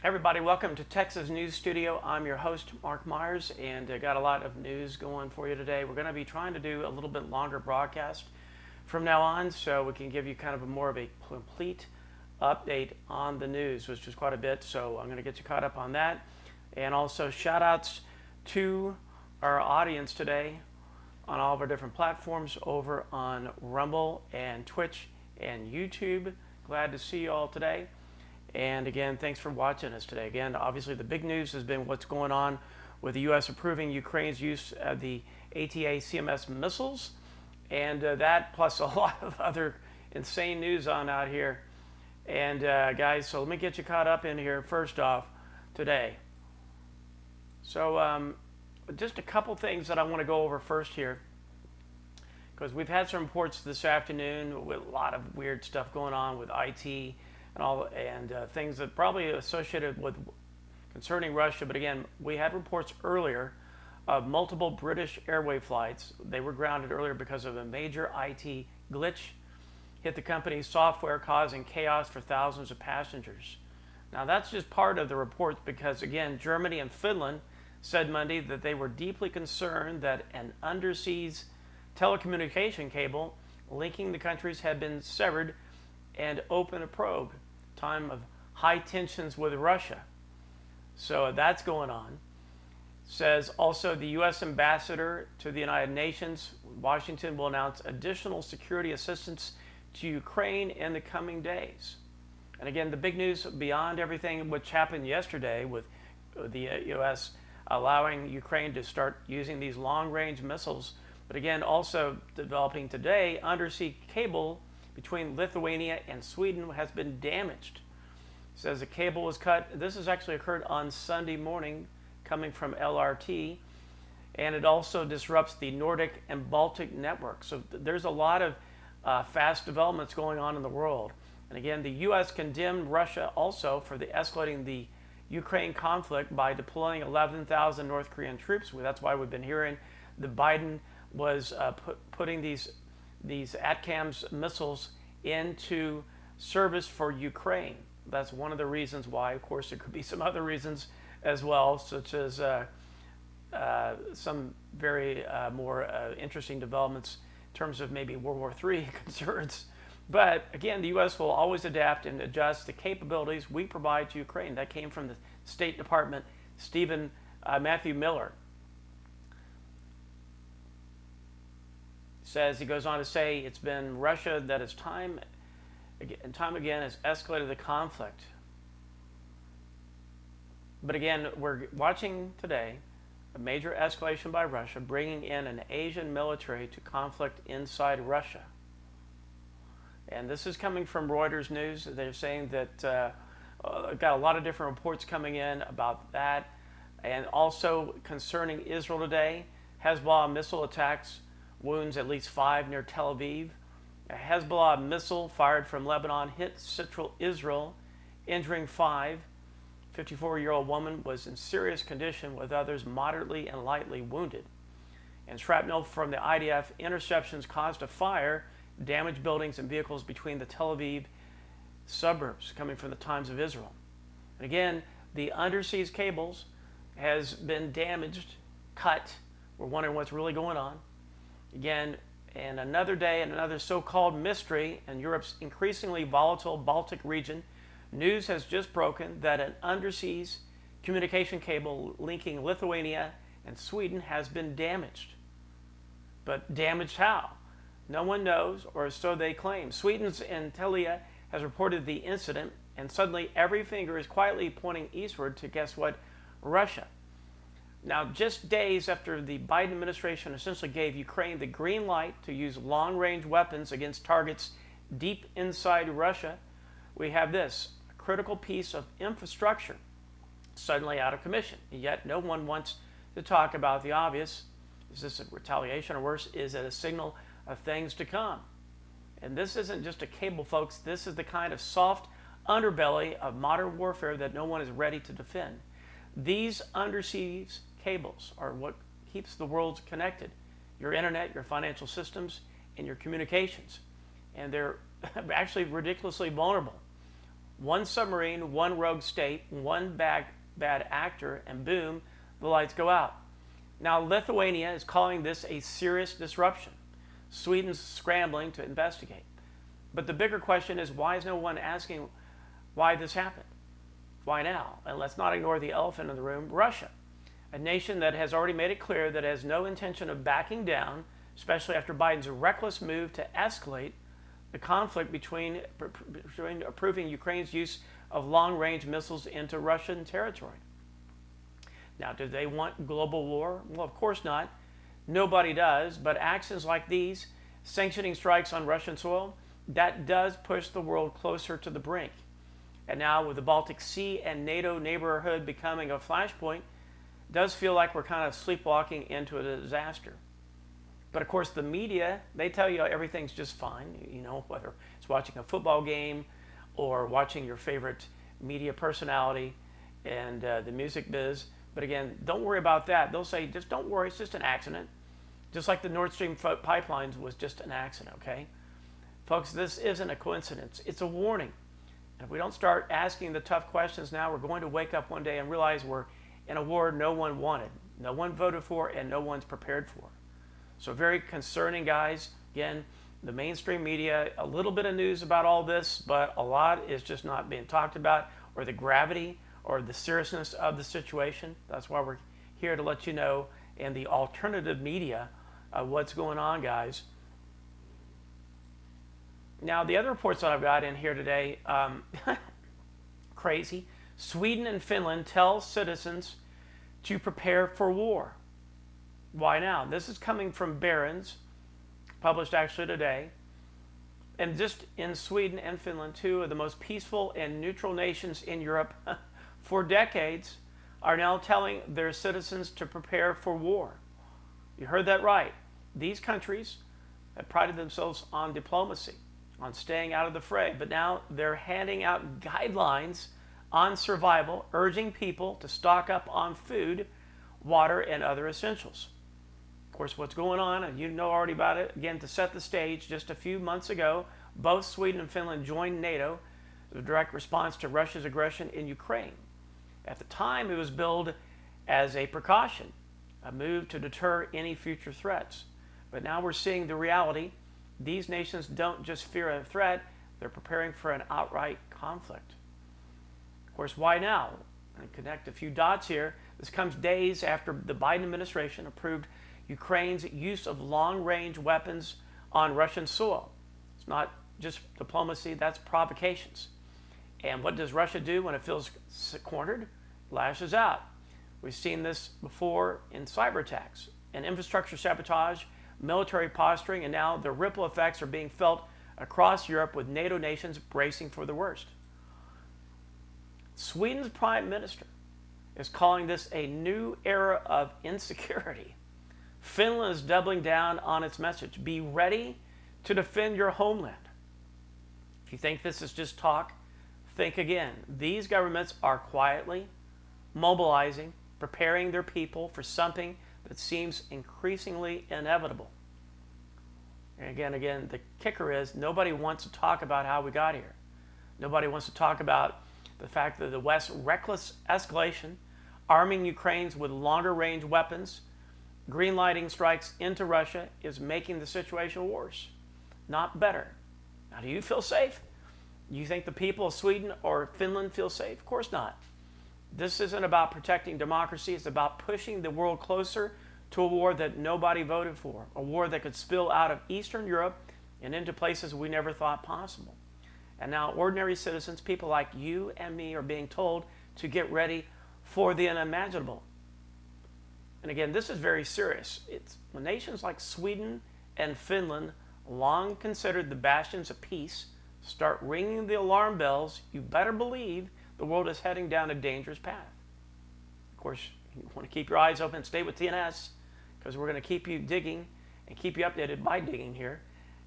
Everybody, welcome to Texas News Studio. I'm your host, Mark Myers, and I got a lot of news going for you today. We're going to be trying to do a little bit longer broadcast from now on, so we can give you kind of more of a complete update on the news, which is quite a bit. So I'm going to get you caught up on that, and also shout outs to our audience today on all of our different platforms over on Rumble and Twitch and YouTube. Glad to see you all today. And again, thanks for watching us today. Again, obviously the big news has been what's going on with the U.S. approving Ukraine's use of the ATACMS missiles, and that plus a lot of other insane news on out here. And guys, so let me get you caught up in here first off today. So just a couple things that I want to go over first here, because we've had some reports this afternoon with a lot of weird stuff going on with IT and all, and things that probably associated with concerning Russia. But again, we had reports earlier of multiple British airway flights. They were grounded earlier because of a major IT glitch hit the company's software, causing chaos for thousands of passengers. Now that's just part of the reports, because again, Germany and Finland said Monday that they were deeply concerned that an underseas telecommunication cable linking the countries had been severed and open a probe. Time of high tensions with Russia. So that's going on. Says also the U.S. ambassador to the United Nations, Washington, will announce additional security assistance to Ukraine in the coming days. And again, the big news beyond everything which happened yesterday with the U.S. allowing Ukraine to start using these long-range missiles, but again, also developing today, undersea cable between Lithuania and Sweden has been damaged. It says the cable was cut. This has actually occurred on Sunday morning, coming from LRT, and it also disrupts the Nordic and Baltic network. So there's a lot of fast developments going on in the world. And again, the U.S. condemned Russia also for escalating the Ukraine conflict by deploying 11,000 North Korean troops. That's why we've been hearing that Biden was putting these ATACMS missiles into service for Ukraine. That's one of the reasons why. Of course, there could be some other reasons as well, such as some very more interesting developments in terms of maybe World War III concerns. But again, the U.S. will always adapt and adjust the capabilities we provide to Ukraine. That came from the State Department, Matthew Miller. Says, he goes on to say, it's been Russia that has time and time again has escalated the conflict. But again, we're watching today a major escalation by Russia, bringing in an Asian military to conflict inside Russia. And this is coming from Reuters News. They're saying that got a lot of different reports coming in about that. And also concerning Israel today, Hezbollah missile attacks wounds at least 5 near Tel Aviv. A Hezbollah missile fired from Lebanon hit central Israel, injuring 5. 54-year-old woman was in serious condition, with others moderately and lightly wounded. And shrapnel from the IDF interceptions caused a fire, damaged buildings and vehicles between the Tel Aviv suburbs, coming from the Times of Israel. And again, the underseas cables has been damaged, cut. We're wondering what's really going on. Again, and another day and another so-called mystery in Europe's increasingly volatile Baltic region, news has just broken that an underseas communication cable linking Lithuania and Sweden has been damaged. But damaged how? No one knows, or so they claim. Sweden's Telia has reported the incident, and suddenly every finger is quietly pointing eastward to, guess what? Russia. Now, just days after the Biden administration essentially gave Ukraine the green light to use long-range weapons against targets deep inside Russia, we have this, a critical piece of infrastructure suddenly out of commission. Yet no one wants to talk about the obvious. Is this a retaliation, or worse, is it a signal of things to come? And this isn't just a cable, folks. This is the kind of soft underbelly of modern warfare that no one is ready to defend. These undersea cables are what keeps the world connected. Your internet, your financial systems, and your communications. And they're actually ridiculously vulnerable. One submarine, one rogue state, one bad actor, and boom, the lights go out. Now, Lithuania is calling this a serious disruption. Sweden's scrambling to investigate. But the bigger question is, why is no one asking why this happened? Why now? And let's not ignore the elephant in the room, Russia, a nation that has already made it clear that it has no intention of backing down, especially after Biden's reckless move to escalate the conflict between approving Ukraine's use of long-range missiles into Russian territory. Now, do they want global war? Well, of course not. Nobody does, but actions like these, sanctioning strikes on Russian soil, that does push the world closer to the brink. And now with the Baltic Sea and NATO neighborhood becoming a flashpoint, it does feel like we're kind of sleepwalking into a disaster. But of course the media, they tell you everything's just fine, you know, whether it's watching a football game or watching your favorite media personality and the music biz. But again, don't worry about that. They'll say, just don't worry, it's just an accident. Just like the Nord Stream pipelines was just an accident, okay? Folks, this isn't a coincidence. It's a warning. And if we don't start asking the tough questions now, we're going to wake up one day and realize we're in a war no one wanted, no one voted for, and no one's prepared for. So very concerning, guys. Again, the mainstream media, a little bit of news about all this, but a lot is just not being talked about, or the gravity or the seriousness of the situation. That's why we're here to let you know in the alternative media what's going on, guys. Now, the other reports that I've got in here today, crazy. Sweden and Finland tell citizens to prepare for war. Why now? This is coming from Barron's, published actually today. And just in Sweden and Finland, two of the most peaceful and neutral nations in Europe for decades, are now telling their citizens to prepare for war. You heard that right. These countries have prided themselves on diplomacy, on staying out of the fray, but now they're handing out guidelines on survival, urging people to stock up on food, water, and other essentials. Of course, what's going on, and you know already about it, again, to set the stage, just a few months ago, both Sweden and Finland joined NATO as a direct response to Russia's aggression in Ukraine. At the time, it was billed as a precaution, a move to deter any future threats. But now we're seeing the reality. These nations don't just fear a threat, they're preparing for an outright conflict. Of course, why now? And connect a few dots here. This comes days after the Biden administration approved Ukraine's use of long-range weapons on Russian soil. It's not just diplomacy, that's provocations. And what does Russia do when it feels cornered? Lashes out. We've seen this before in cyber attacks and infrastructure sabotage, military posturing, and now the ripple effects are being felt across Europe with NATO nations bracing for the worst. Sweden's prime minister is calling this a new era of insecurity. Finland is doubling down on its message. Be ready to defend your homeland. If you think this is just talk, think again. These governments are quietly mobilizing, preparing their people for something that seems increasingly inevitable. And again, the kicker is nobody wants to talk about how we got here. Nobody wants to talk about the fact that the West's reckless escalation, arming Ukraine with longer range weapons, greenlighting strikes into Russia, is making the situation worse, not better. Now, do you feel safe? Do you think the people of Sweden or Finland feel safe? Of course not. This isn't about protecting democracy. It's about pushing the world closer to a war that nobody voted for, a war that could spill out of Eastern Europe and into places we never thought possible. And now ordinary citizens, people like you and me, are being told to get ready for the unimaginable. And again, this is very serious. It's when nations like Sweden and Finland, long considered the bastions of peace, start ringing the alarm bells, you better believe the world is heading down a dangerous path. Of course, you want to keep your eyes open, stay with TNS, because we're going to keep you digging and keep you updated by digging here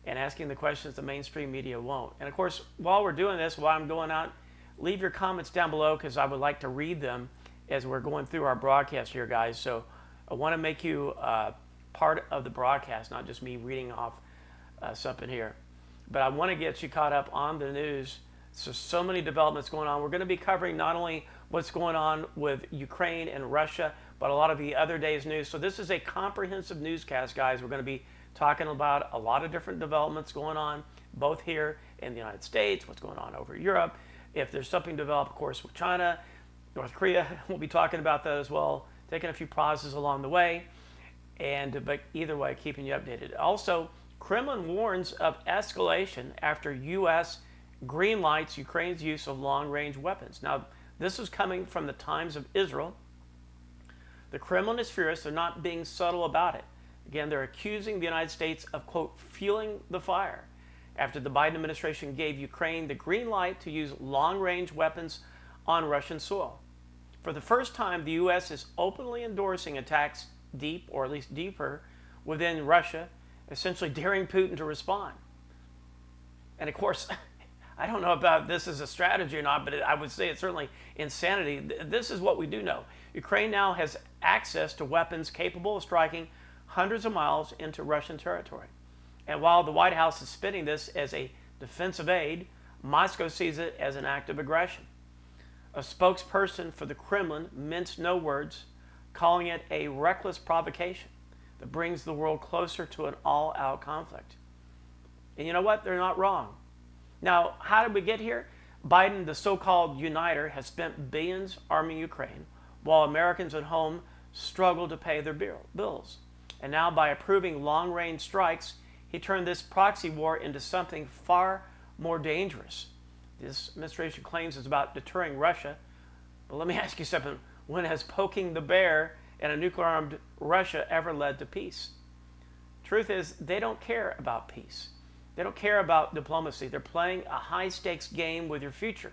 and asking the questions the mainstream media won't. And of course, while we're doing this, while I'm going out, leave your comments down below because I would like to read them as we're going through our broadcast here, guys. So I want to make you part of the broadcast, not just me reading off something here. But I want to get you caught up on the news So many developments going on. We're going to be covering not only what's going on with Ukraine and Russia, but a lot of the other day's news. So this is a comprehensive newscast, guys. We're going to be talking about a lot of different developments going on, both here in the United States, what's going on over Europe. If there's something developed, of course, with China, North Korea, we'll be talking about that as well, taking a few pauses along the way. But either way, keeping you updated. Also, Kremlin warns of escalation after U.S. green lights Ukraine's use of long-range weapons. Now, this is coming from the Times of Israel. The Kremlin is furious. They're not being subtle about it. Again, they're accusing the United States of, quote, fueling the fire after the Biden administration gave Ukraine the green light to use long-range weapons on Russian soil. For the first time, the U.S. is openly endorsing attacks deep, or at least deeper, within Russia, essentially daring Putin to respond. And of course, I don't know about this as a strategy or not, but I would say it's certainly insanity. This is what we do know. Ukraine now has access to weapons capable of striking hundreds of miles into Russian territory. And while the White House is spinning this as a defensive aid, Moscow sees it as an act of aggression. A spokesperson for the Kremlin minced no words, calling it a reckless provocation that brings the world closer to an all-out conflict. And you know what? They're not wrong. Now, how did we get here? Biden, the so-called uniter, has spent billions arming Ukraine, while Americans at home struggle to pay their bills. And now, by approving long-range strikes, he turned this proxy war into something far more dangerous. This administration claims it's about deterring Russia. But let me ask you something. When has poking the bear and a nuclear-armed Russia ever led to peace? Truth is, they don't care about peace. They don't care about diplomacy. They're playing a high-stakes game with your future.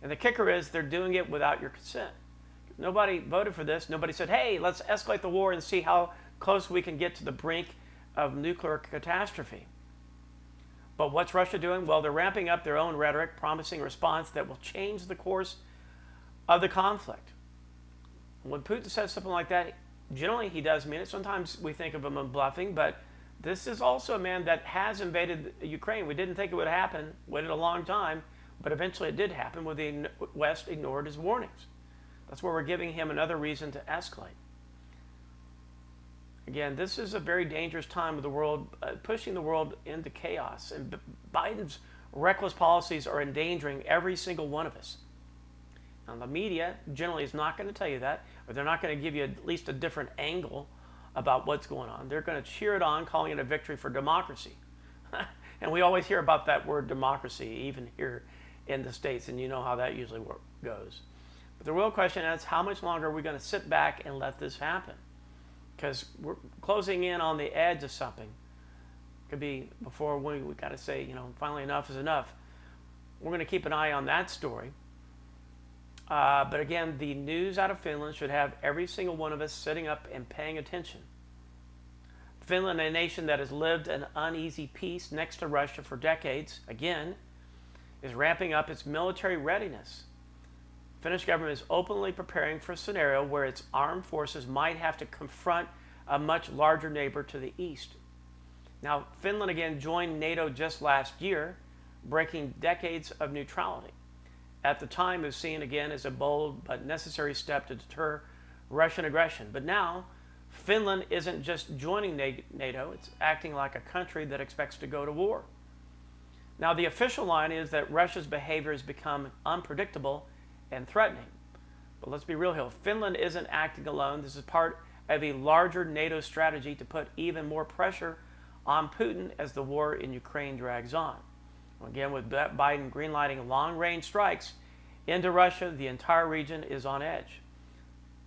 And the kicker is they're doing it without your consent. Nobody voted for this. Nobody said, hey, let's escalate the war and see how close we can get to the brink of nuclear catastrophe. But what's Russia doing? Well, they're ramping up their own rhetoric, promising a response that will change the course of the conflict. When Putin says something like that, generally he does mean it. Sometimes we think of him as bluffing, but this is also a man that has invaded Ukraine. We didn't think it would happen, waited a long time, but eventually it did happen when the West ignored his warnings. That's where we're giving him another reason to escalate. Again, this is a very dangerous time of the world, pushing the world into chaos. And Biden's reckless policies are endangering every single one of us. Now, the media generally is not going to tell you that, or they're not going to give you at least a different angle about what's going on. They're going to cheer it on, calling it a victory for democracy. And we always hear about that word democracy, even here in the States, and you know how that usually goes. But the real question is, how much longer are we going to sit back and let this happen? Because we're closing in on the edge of something. Could be before we got to say, finally enough is enough. We're going to keep an eye on that story. But again, the news out of Finland should have every single one of us sitting up and paying attention. Finland, a nation that has lived an uneasy peace next to Russia for decades, again, is ramping up its military readiness. The Finnish government is openly preparing for a scenario where its armed forces might have to confront a much larger neighbor to the east. Now, Finland again joined NATO just last year, breaking decades of neutrality. At the time, it was seen again as a bold but necessary step to deter Russian aggression. But now, Finland isn't just joining NATO, it's acting like a country that expects to go to war. Now, the official line is that Russia's behavior has become unpredictable and threatening. But let's be real here. Finland isn't acting alone. This is part of a larger NATO strategy to put even more pressure on Putin as the war in Ukraine drags on. Again, with Biden greenlighting long-range strikes into Russia, the entire region is on edge.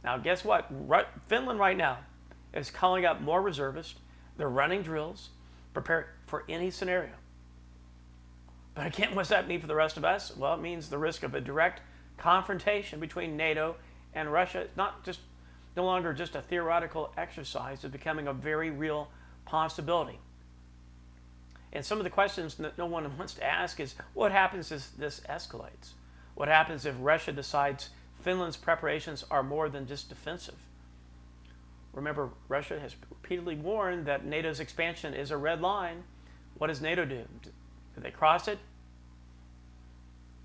Now, guess what? Finland right now is calling up more reservists. They're running drills, prepared for any scenario. But again, what's that mean for the rest of us? Well, it means the risk of a direct confrontation between NATO and Russia. It's no longer just a theoretical exercise. It's becoming a very real possibility. And some of the questions that no one wants to ask is, what happens if this escalates? What happens if Russia decides Finland's preparations are more than just defensive? Remember, Russia has repeatedly warned that NATO's expansion is a red line. What does NATO do? Do they cross it?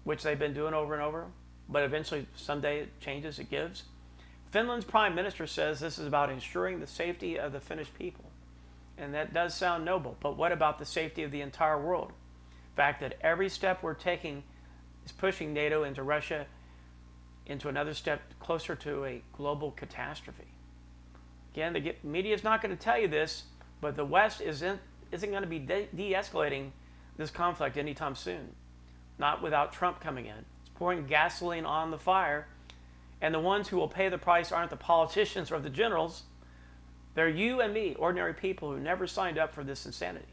which they've been doing over and over, but eventually someday it changes, it gives. Finland's prime minister says this is about ensuring the safety of the Finnish people. And that does sound noble, but what about the safety of the entire world? The fact that every step we're taking is pushing NATO into Russia into another step closer to a global catastrophe. Again, the media is not going to tell you this, but the West isn't going to be de-escalating this conflict anytime soon. Not without Trump coming in. It's pouring gasoline on the fire, and the ones who will pay the price aren't the politicians or the generals. They're you and me, ordinary people who never signed up for this insanity.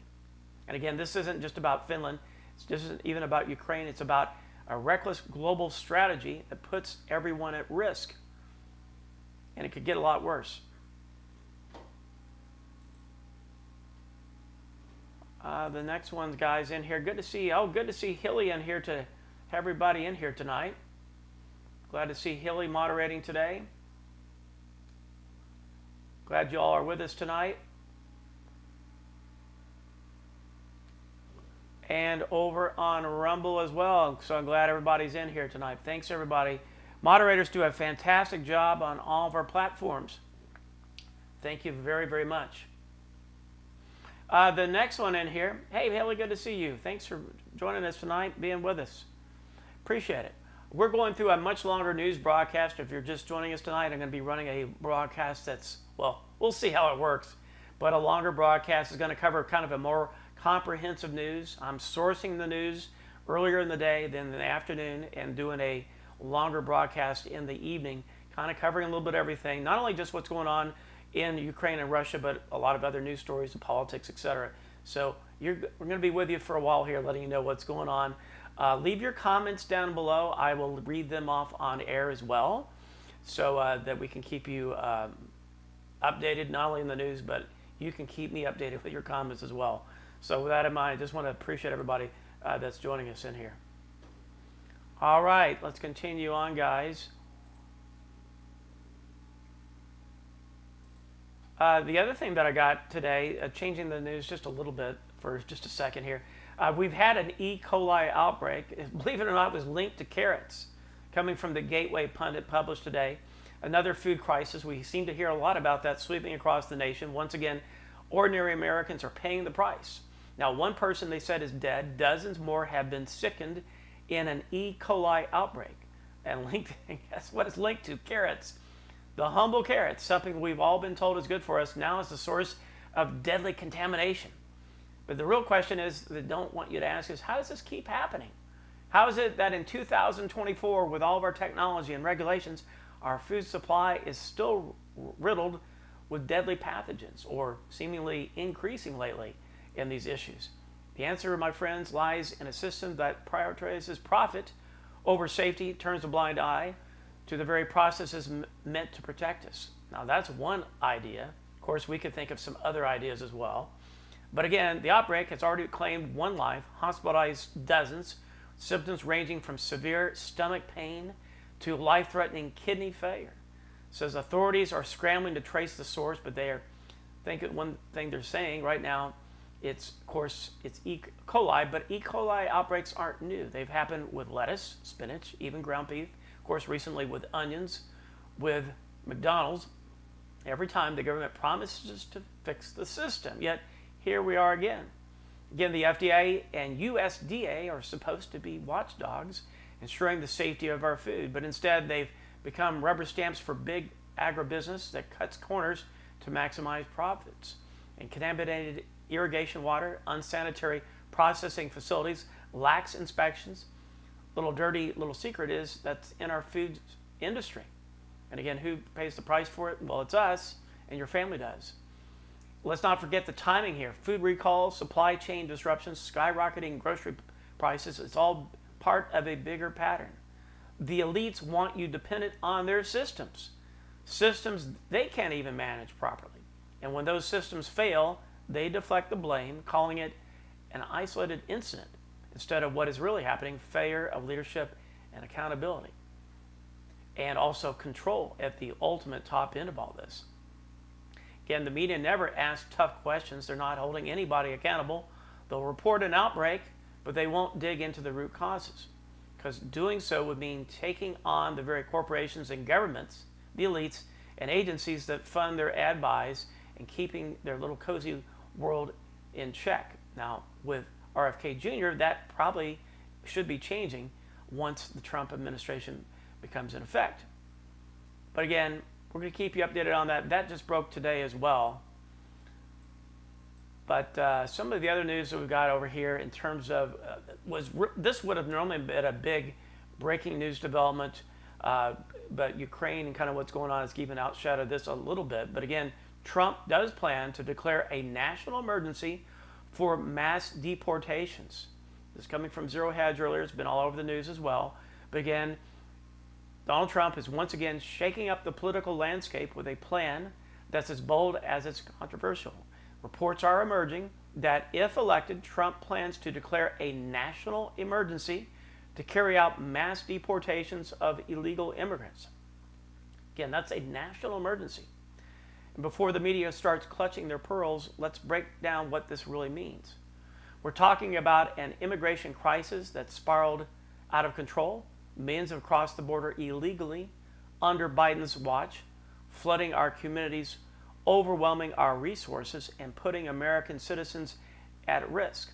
And again, this isn't just about Finland. This isn't even about Ukraine. It's about a reckless global strategy that puts everyone at risk. And it could get a lot worse. The next one's guys in here. Good to see you. Oh, good to see Hilly in here, to have everybody in here tonight. Glad to see Hilly moderating today. Glad you all are with us tonight. And over on Rumble as well. So I'm glad everybody's in here tonight. Thanks, everybody. Moderators do a fantastic job on all of our platforms. Thank you very, very much. The next one in here. Hey, Haley, good to see you. Thanks for joining us tonight, being with us. Appreciate it. We're going through a much longer news broadcast. If you're just joining us tonight, I'm going to be running a broadcast that's, well, we'll see how it works. But a longer broadcast is going to cover kind of a more comprehensive news. I'm sourcing the news earlier in the day than in the afternoon and doing a longer broadcast in the evening, kind of covering a little bit of everything, not only just what's going on in Ukraine and Russia, but a lot of other news stories and politics, etc. So we're going to be with you for a while here, letting you know what's going on. Leave your comments down below. I will read them off on air as well, so that we can keep you updated, not only in the news, but you can keep me updated with your comments as well. So with that in mind, I just want to appreciate everybody that's joining us in here. All right, let's continue on, guys. The other thing that I got today, changing the news just a little bit for just a second here. We've had an E. coli outbreak. Believe it or not, it was linked to carrots, coming from the Gateway Pundit published today. Another food crisis. We seem to hear a lot about that sweeping across the nation. Once again, ordinary Americans are paying the price. Now, one person they said is dead. Dozens more have been sickened in an E. coli outbreak. And linked, guess what it's linked to? Carrots. The humble carrots, something we've all been told is good for us, now is the source of deadly contamination. But the real question is, that I don't want you to ask, is how does this keep happening? How is it that in 2024, with all of our technology and regulations, our food supply is still riddled with deadly pathogens, or seemingly increasing lately in these issues? The answer, my friends, lies in a system that prioritizes profit over safety, turns a blind eye to the very processes meant to protect us. Now, that's one idea. Of course, we could think of some other ideas as well. But again, the outbreak has already claimed one life, hospitalized dozens, symptoms ranging from severe stomach pain to life-threatening kidney failure. It says authorities are scrambling to trace the source, but one thing they're saying right now, it's E. coli, but E. coli outbreaks aren't new. They've happened with lettuce, spinach, even ground beef. Of course, recently with onions, with McDonald's. Every time the government promises to fix the system, yet here we are again. Again, the FDA and USDA are supposed to be watchdogs, ensuring the safety of our food, but instead they've become rubber stamps for big agribusiness that cuts corners to maximize profits. And contaminated irrigation water, unsanitary processing facilities, lax inspections. Little secret is that's in our food industry. And again, who pays the price for it? Well, it's us, and your family does. Let's not forget the timing here. Food recalls, supply chain disruptions, skyrocketing grocery prices. It's all part of a bigger pattern. The elites want you dependent on their systems. Systems they can't even manage properly. And when those systems fail, they deflect the blame, calling it an isolated incident instead of what is really happening, failure of leadership and accountability. And also control at the ultimate top end of all this. Again, the media never asks tough questions. They're not holding anybody accountable. They'll report an outbreak, but they won't dig into the root causes. because doing so would mean taking on the very corporations and governments, the elites, and agencies that fund their ad buys and keeping their little cozy world in check. Now, with RFK Jr., that probably should be changing once the Trump administration becomes in effect. But again, we're going to keep you updated on that. That just broke today as well. But some of the other news that we've got over here in terms of this would have normally been a big breaking news development, but Ukraine and kind of what's going on is keeping outshadowed this a little bit. But again, Trump does plan to declare a national emergency for mass deportations. This is coming from Zero Hedge earlier. It's been all over the news as well. But again, Donald Trump is once again shaking up the political landscape with a plan that's as bold as it's controversial. Reports are emerging that if elected, Trump plans to declare a national emergency to carry out mass deportations of illegal immigrants. Again, that's a national emergency. And before the media starts clutching their pearls, let's break down what this really means. We're talking about an immigration crisis that spiraled out of control. Millions have crossed the border illegally under Biden's watch, flooding our communities, overwhelming our resources, and putting American citizens at risk.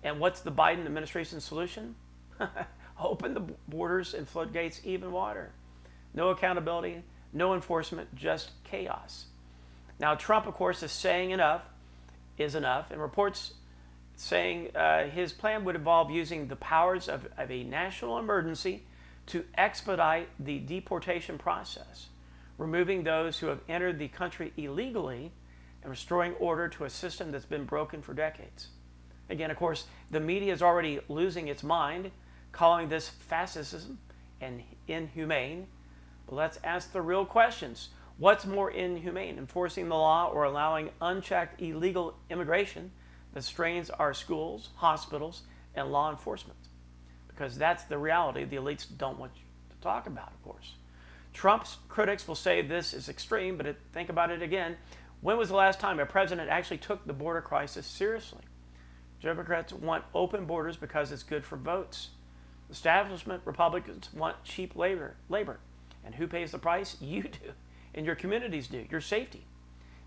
And what's the Biden administration's solution? Open the borders and floodgates even wider. No accountability, no enforcement, just chaos. Now, Trump, of course, is saying enough is enough, and reports saying his plan would involve using the powers of a national emergency to expedite the deportation process, removing those who have entered the country illegally and restoring order to a system that's been broken for decades. Again, of course, the media is already losing its mind, calling this fascism and inhumane. But let's ask the real questions. What's more inhumane, enforcing the law or allowing unchecked illegal immigration that strains our schools, hospitals, and law enforcement? Because that's the reality the elites don't want you to talk about, of course. Trump's critics will say this is extreme, but think about it again. When was the last time a president actually took the border crisis seriously? Democrats want open borders because it's good for votes. Establishment Republicans want cheap labor. And who pays the price? You do. And your communities do. Your safety.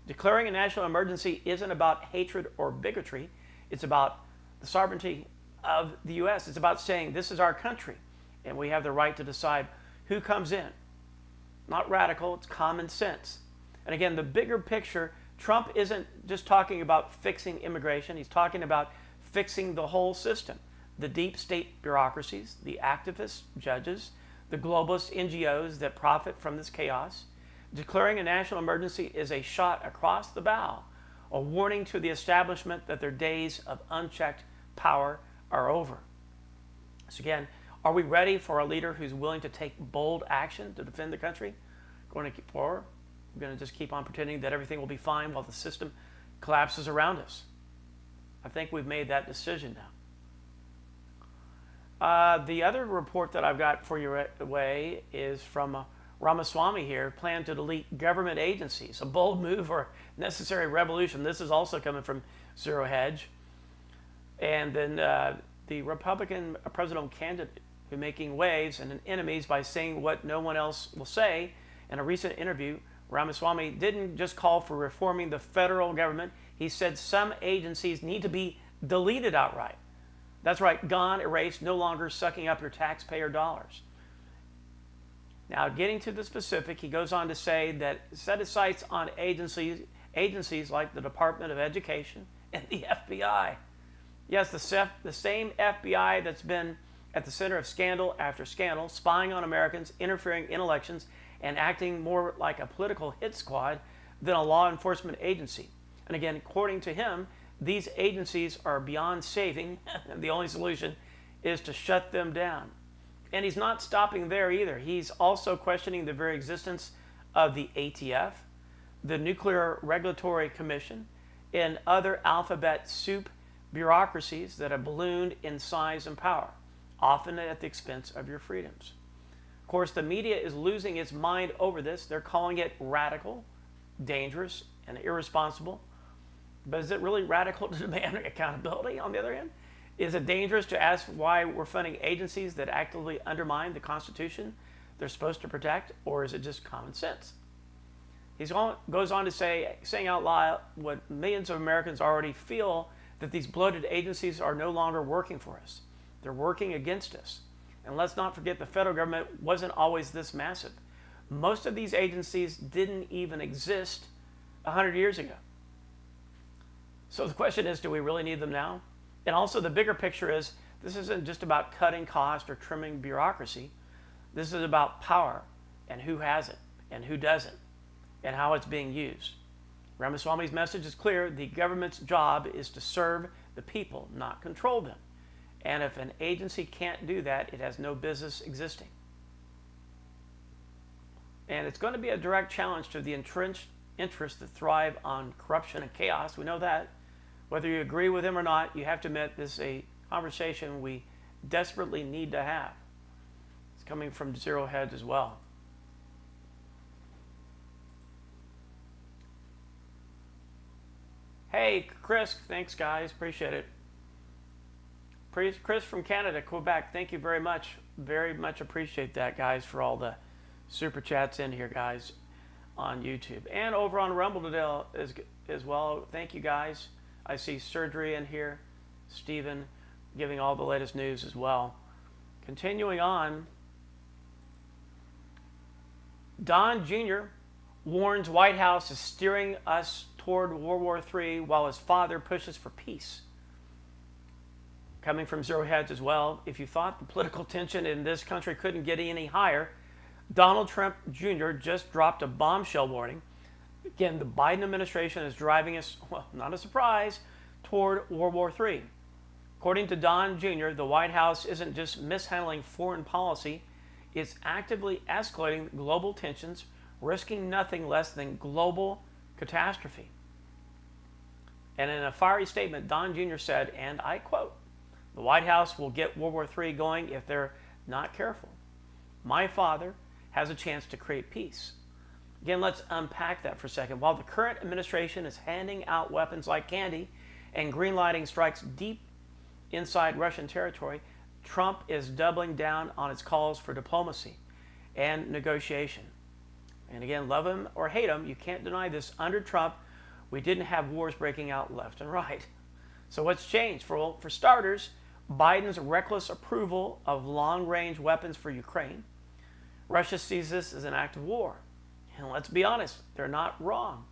Declaring a national emergency isn't about hatred or bigotry. It's about the sovereignty of the U.S. It's about saying this is our country, and we have the right to decide who comes in. Not radical, it's common sense. And again, the bigger picture, Trump isn't just talking about fixing immigration. He's talking about fixing the whole system. The deep state bureaucracies, the activists, judges, the globalist NGOs that profit from this chaos. Declaring a national emergency is a shot across the bow, a warning to the establishment that their days of unchecked power are over. So again, are we ready for a leader who's willing to take bold action to defend the country? Going to keep forward? We're going to just keep on pretending that everything will be fine while the system collapses around us. I think we've made that decision now. The other report that I've got for you away is from Ramaswamy here, plan to delete government agencies, a bold move or necessary revolution. This is also coming from Zero Hedge. And then the Republican presidential candidate who's making waves and enemies by saying what no one else will say. In a recent interview, Ramaswamy didn't just call for reforming the federal government. He said some agencies need to be deleted outright. That's right, gone, erased, no longer sucking up your taxpayer dollars. Now, getting to the specific, he goes on to say that set his sights on agencies like the Department of Education and the FBI. Yes, the same FBI that's been at the center of scandal after scandal, spying on Americans, interfering in elections, and acting more like a political hit squad than a law enforcement agency. And again, according to him, these agencies are beyond saving, and the only solution is to shut them down. And he's not stopping there either. He's also questioning the very existence of the ATF, the Nuclear Regulatory Commission, and other alphabet soup bureaucracies that have ballooned in size and power, often at the expense of your freedoms. Of course, the media is losing its mind over this. They're calling it radical, dangerous, and irresponsible. But is it really radical to demand accountability on the other hand? Is it dangerous to ask why we're funding agencies that actively undermine the Constitution they're supposed to protect, or is it just common sense? Goes on to say, saying out loud what millions of Americans already feel, that these bloated agencies are no longer working for us. They're working against us. And let's not forget, the federal government wasn't always this massive. Most of these agencies didn't even exist 100 years ago. So the question is, do we really need them now? And also the bigger picture is, this isn't just about cutting cost or trimming bureaucracy. This is about power and who has it and who doesn't and how it's being used. Ramaswamy's message is clear. The government's job is to serve the people, not control them. And if an agency can't do that, it has no business existing. And it's going to be a direct challenge to the entrenched interests that thrive on corruption and chaos. We know that. Whether you agree with him or not, you have to admit this is a conversation we desperately need to have. It's coming from Zero Hedge as well. Hey, Chris, thanks guys, appreciate it. Chris from Canada, Quebec, thank you very much. Very much appreciate that, guys, for all the super chats in here, guys, on YouTube. And over on Rumble today as well. Thank you, guys. I see Surgery in here. Stephen giving all the latest news as well. Continuing on, Don Jr. warns White House is steering us toward World War III while his father pushes for peace. Coming from Zero Hedge as well, if you thought the political tension in this country couldn't get any higher, Donald Trump Jr. just dropped a bombshell warning. Again, the Biden administration is driving us, well, not a surprise, toward World War III. According to Don Jr., the White House isn't just mishandling foreign policy, it's actively escalating global tensions, risking nothing less than global catastrophe. And in a fiery statement, Don Jr. said, and I quote, "The White House will get World War III going if they're not careful. My father has a chance to create peace." Again, let's unpack that for a second. While the current administration is handing out weapons like candy and greenlighting strikes deep inside Russian territory, Trump is doubling down on its calls for diplomacy and negotiation. And again, love him or hate him, you can't deny this. Under Trump, we didn't have wars breaking out left and right. So what's changed? For starters, Biden's reckless approval of long-range weapons for Ukraine. Russia sees this as an act of war. And let's be honest, they're not wrong.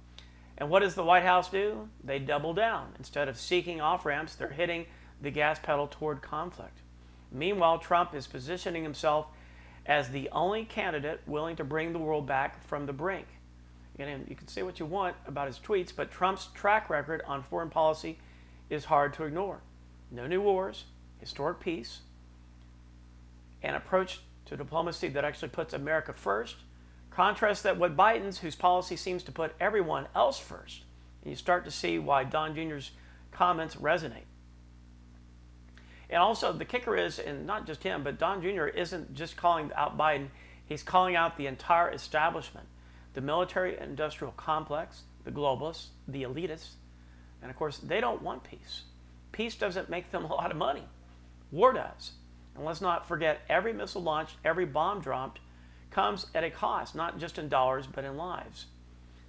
And what does the White House do? They double down. Instead of seeking off-ramps, they're hitting the gas pedal toward conflict. Meanwhile, Trump is positioning himself as the only candidate willing to bring the world back from the brink. And you can say what you want about his tweets, but Trump's track record on foreign policy is hard to ignore. No new wars, historic peace, an approach to diplomacy that actually puts America first. Contrast that with Biden's, whose policy seems to put everyone else first. And you start to see why Don Jr.'s comments resonate. And also the kicker is, and not just him, but Don Jr. isn't just calling out Biden, he's calling out the entire establishment, the military-industrial complex, the globalists, the elitists, and of course, they don't want peace. Peace doesn't make them a lot of money. War does. And let's not forget, every missile launched, every bomb dropped comes at a cost, not just in dollars, but in lives.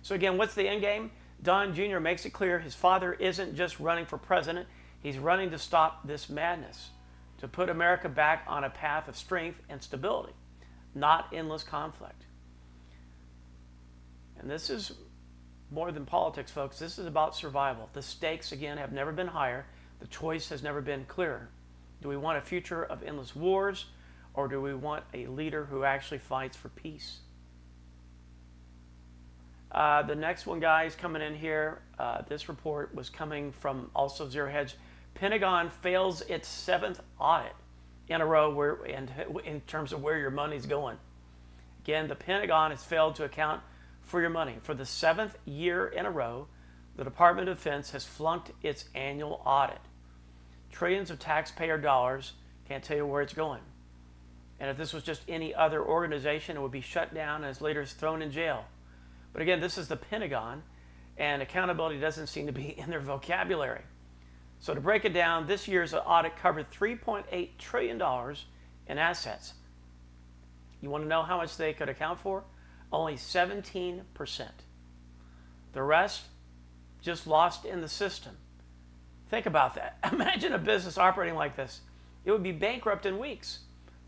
So again, what's the end game? Don Jr. makes it clear his father isn't just running for president, he's running to stop this madness, to put America back on a path of strength and stability, not endless conflict. And this is more than politics, folks. This is about survival. The stakes, again, have never been higher. The choice has never been clearer. Do we want a future of endless wars, or do we want a leader who actually fights for peace? The next one, guys, coming in here, this report was coming from also Zero Hedge. Pentagon fails its 7th audit in a row in terms of where your money's going. Again, the Pentagon has failed to account for your money. For the 7th year in a row, the Department of Defense has flunked its annual audit. Trillions of taxpayer dollars, can't tell you where it's going. And if this was just any other organization, it would be shut down and its leaders thrown in jail. But again, this is the Pentagon, and accountability doesn't seem to be in their vocabulary. So to break it down, this year's audit covered $3.8 trillion in assets. You want to know how much they could account for? Only 17%. The rest just lost in the system. Think about that. Imagine a business operating like this. It would be bankrupt in weeks.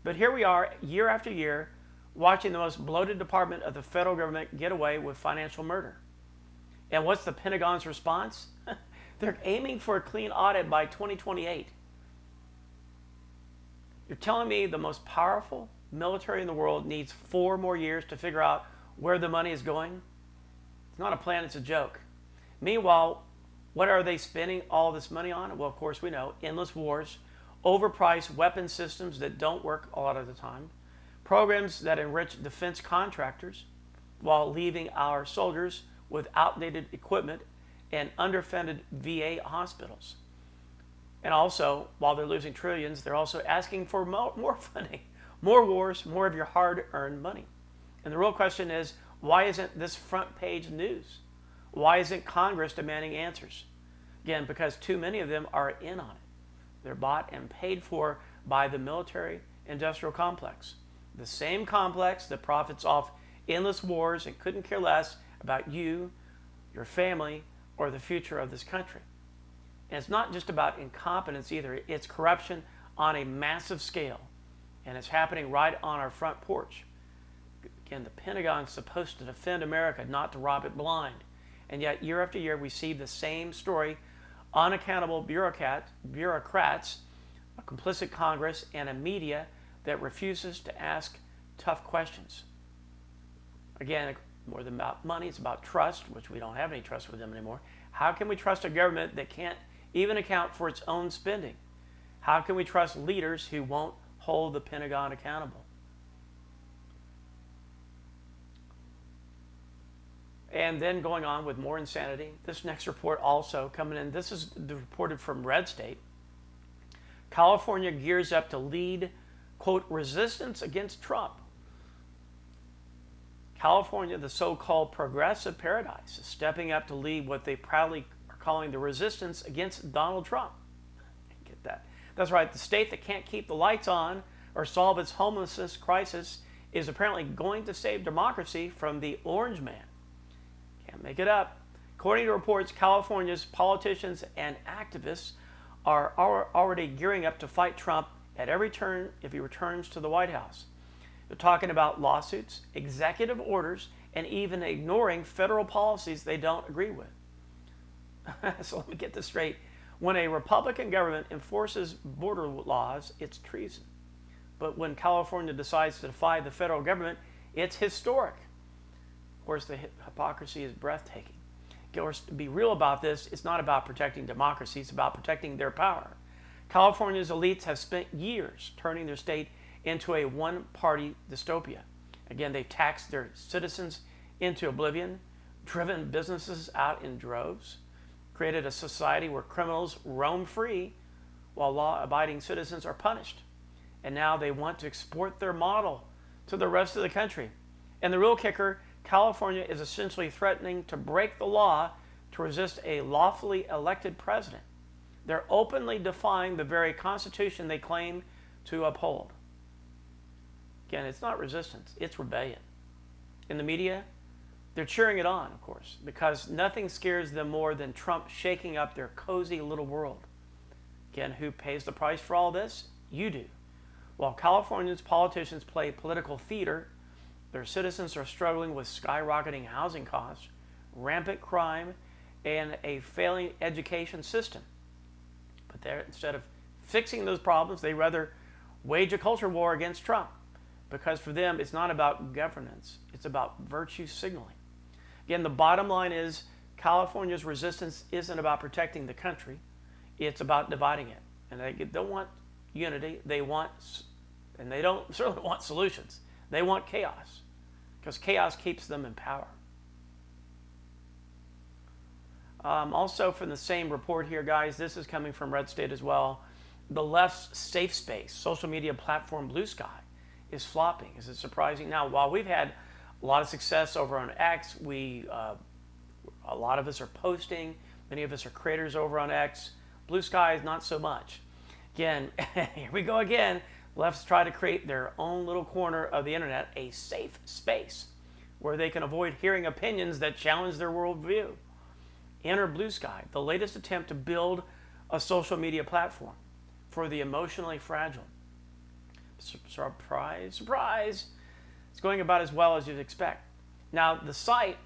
But here we are, year after year, watching the most bloated department of the federal government get away with financial murder. And what's the Pentagon's response? They're aiming for a clean audit by 2028. You're telling me the most powerful military in the world needs 4 more years to figure out where the money is going? It's not a plan, it's a joke. Meanwhile, what are they spending all this money on? Well, of course, we know endless wars, overpriced weapon systems that don't work a lot of the time, programs that enrich defense contractors while leaving our soldiers with outdated equipment and underfunded VA hospitals. And also, while they're losing trillions, they're also asking for more funding, more wars, more of your hard-earned money. And the real question is, why isn't this front page news? Why isn't Congress demanding answers? Again, because too many of them are in on it. They're bought and paid for by the military-industrial complex. The same complex that profits off endless wars and couldn't care less about you, your family, or the future of this country. And it's not just about incompetence either. It's corruption on a massive scale. And it's happening right on our front porch. Again, the Pentagon's supposed to defend America, not to rob it blind. And yet, year after year, we see the same story. Unaccountable bureaucrats, a complicit Congress, and a media that refuses to ask tough questions. Again, more than about money, it's about trust, which we don't have any trust with them anymore. How can we trust a government that can't even account for its own spending? How can we trust leaders who won't hold the Pentagon accountable? And then going on with more insanity, this next report also coming in, this is reported from Red State. California gears up to lead, quote, resistance against Trump. California, the so-called progressive paradise, is stepping up to lead what they proudly are calling the resistance against Donald Trump. Get that? That's right. The state that can't keep the lights on or solve its homelessness crisis is apparently going to save democracy from the orange man. Can't make it up. According to reports, California's politicians and activists are already gearing up to fight Trump at every turn if he returns to the White House. They're talking about lawsuits, executive orders, and even ignoring federal policies they don't agree with. So let me get this straight. When a Republican government enforces border laws, it's treason. But when California decides to defy the federal government, it's historic. Of course, the hypocrisy is breathtaking. Of course, to be real about this, it's not about protecting democracy, it's about protecting their power. California's elites have spent years turning their state into a one-party dystopia. Again, they've taxed their citizens into oblivion, driven businesses out in droves, created a society where criminals roam free while law-abiding citizens are punished. And now they want to export their model to the rest of the country. And the real kicker, California is essentially threatening to break the law to resist a lawfully elected president. They're openly defying the very Constitution they claim to uphold. Again, it's not resistance, it's rebellion. In the media, they're cheering it on, of course, because nothing scares them more than Trump shaking up their cozy little world. Again, who pays the price for all this? You do. While California's politicians play political theater, their citizens are struggling with skyrocketing housing costs, rampant crime, and a failing education system. But instead of fixing those problems, they rather wage a culture war against Trump. Because for them, it's not about governance, it's about virtue signaling. Again, the bottom line is California's resistance isn't about protecting the country, it's about dividing it. And they don't want unity, they don't certainly want solutions. They want chaos, because chaos keeps them in power. Also from the same report here, guys, this is coming from Red State as well. The left's safe space, social media platform Blue Sky, is flopping. Is it surprising? Now, while we've had a lot of success over on X, a lot of us are posting, many of us are creators over on X, Blue skies, not so much. Again, here we go again. Lefts try to create their own little corner of the internet, a safe space where they can avoid hearing opinions that challenge their worldview. Enter Blue Sky, the latest attempt to build a social media platform for the emotionally fragile. Surprise, surprise. It's going about as well as you'd expect. Now, the site,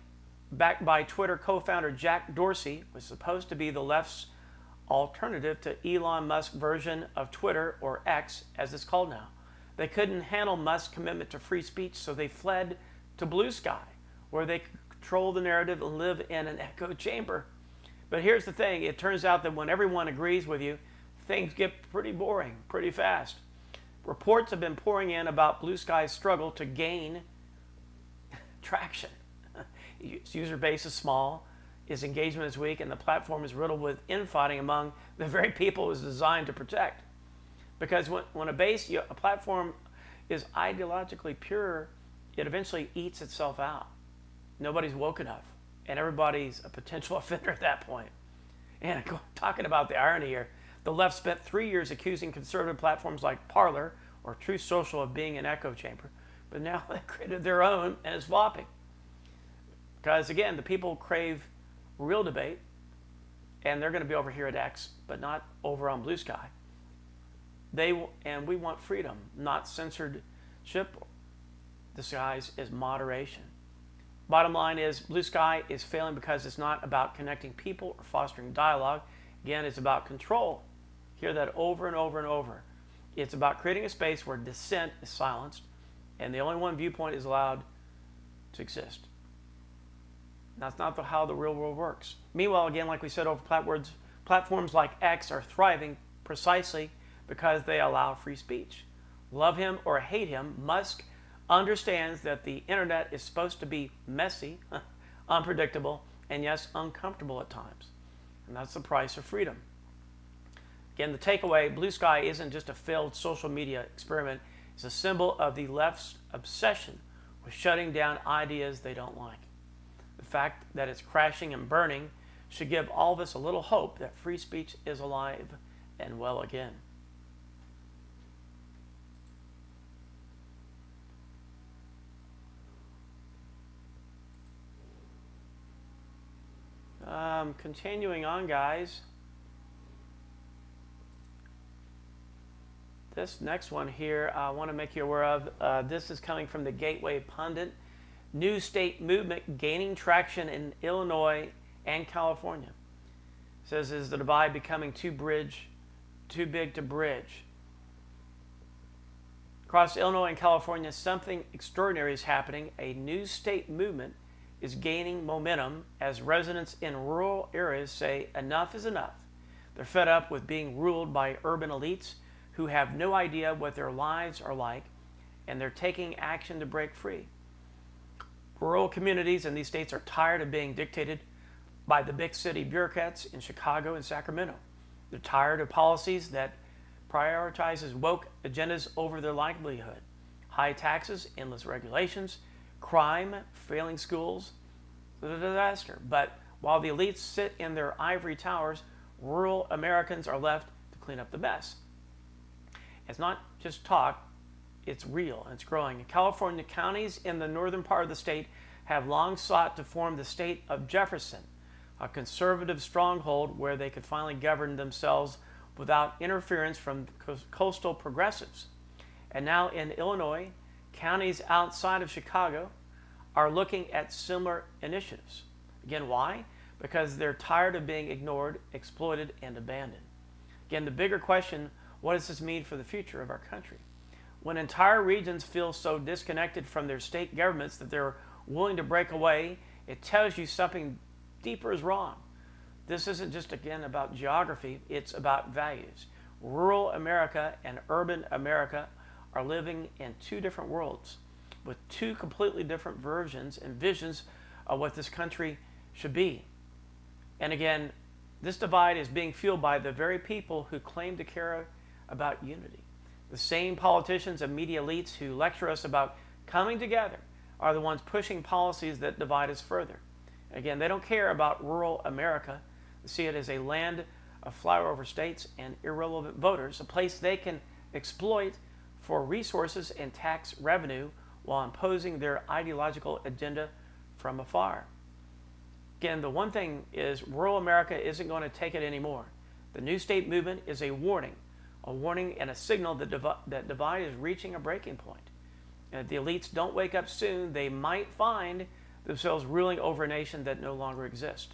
backed by Twitter co-founder Jack Dorsey, was supposed to be the left's alternative to Elon Musk's version of Twitter, or X, as it's called now. They couldn't handle Musk's commitment to free speech, so they fled to Blue Sky, where they could control the narrative and live in an echo chamber. But here's the thing, it turns out that when everyone agrees with you, things get pretty boring pretty fast. Reports have been pouring in about Blue Sky's struggle to gain traction. Its user base is small, its engagement is weak, and the platform is riddled with infighting among the very people it was designed to protect. Because when a platform is ideologically pure, it eventually eats itself out. Nobody's woke enough, and everybody's a potential offender at that point. And talking about the irony here, the left spent 3 years accusing conservative platforms like Parler or Truth Social of being an echo chamber, but now they've created their own and it's flopping. Because again, the people crave real debate, and they're going to be over here at X, but not over on Blue Sky. And we want freedom, not censorship. Disguise is moderation. Bottom line is, Blue Sky is failing because it's not about connecting people or fostering dialogue. Again, it's about control. Hear that over and over and over. It's about creating a space where dissent is silenced, and the only one viewpoint is allowed to exist. That's not how the real world works. Meanwhile, again, like we said, over platforms like X are thriving precisely because they allow free speech. Love him or hate him, Musk understands that the internet is supposed to be messy, unpredictable, and yes, uncomfortable at times. And that's the price of freedom. Again, the takeaway, Blue Sky isn't just a failed social media experiment. It's a symbol of the left's obsession with shutting down ideas they don't like. The fact that it's crashing and burning should give all of us a little hope that free speech is alive and well again. Continuing on, guys. This next one here, I want to make you aware of. This is coming from the Gateway Pundit. New state movement gaining traction in Illinois and California. It says, is the divide becoming too big to bridge? Across Illinois and California, something extraordinary is happening. A new state movement is gaining momentum as residents in rural areas say enough is enough. They're fed up with being ruled by urban elites who have no idea what their lives are like, and they're taking action to break free. Rural communities in these states are tired of being dictated by the big city bureaucrats in Chicago and Sacramento. They're tired of policies that prioritizes woke agendas over their livelihood. High taxes, endless regulations, crime, failing schools, the disaster. But while the elites sit in their ivory towers, rural Americans are left to clean up the mess. It's not just talk, it's real and it's growing. In California, counties in the northern part of the state have long sought to form the state of Jefferson, a conservative stronghold where they could finally govern themselves without interference from coastal progressives. And now in Illinois, counties outside of Chicago are looking at similar initiatives. Again, why? Because they're tired of being ignored, exploited, and abandoned. Again, the bigger question, what does this mean for the future of our country? When entire regions feel so disconnected from their state governments that they're willing to break away, it tells you something deeper is wrong. This isn't just, again, about geography, it's about values. Rural America and urban America are living in two different worlds with two completely different versions and visions of what this country should be. And again, this divide is being fueled by the very people who claim to care about unity. The same politicians and media elites who lecture us about coming together are the ones pushing policies that divide us further. Again, they don't care about rural America. They see it as a land of flyover states and irrelevant voters, a place they can exploit for resources and tax revenue while imposing their ideological agenda from afar. Again, the one thing is rural America isn't going to take it anymore. The New State movement is a warning and a signal that divide is reaching a breaking point. And if the elites don't wake up soon, they might find themselves ruling over a nation that no longer exists.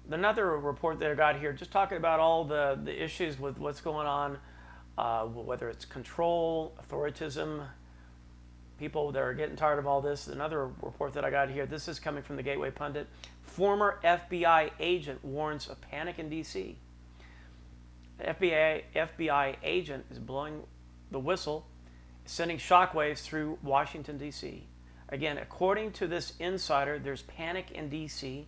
Another report that I got here, just talking about all the issues with what's going on, whether it's control, authoritism, people that are getting tired of all this. Another report that I got here, this is coming from the Gateway Pundit. Former FBI agent warns of panic in D.C. FBI agent is blowing the whistle, sending shockwaves through Washington, D.C. Again, according to this insider, there's panic in D.C.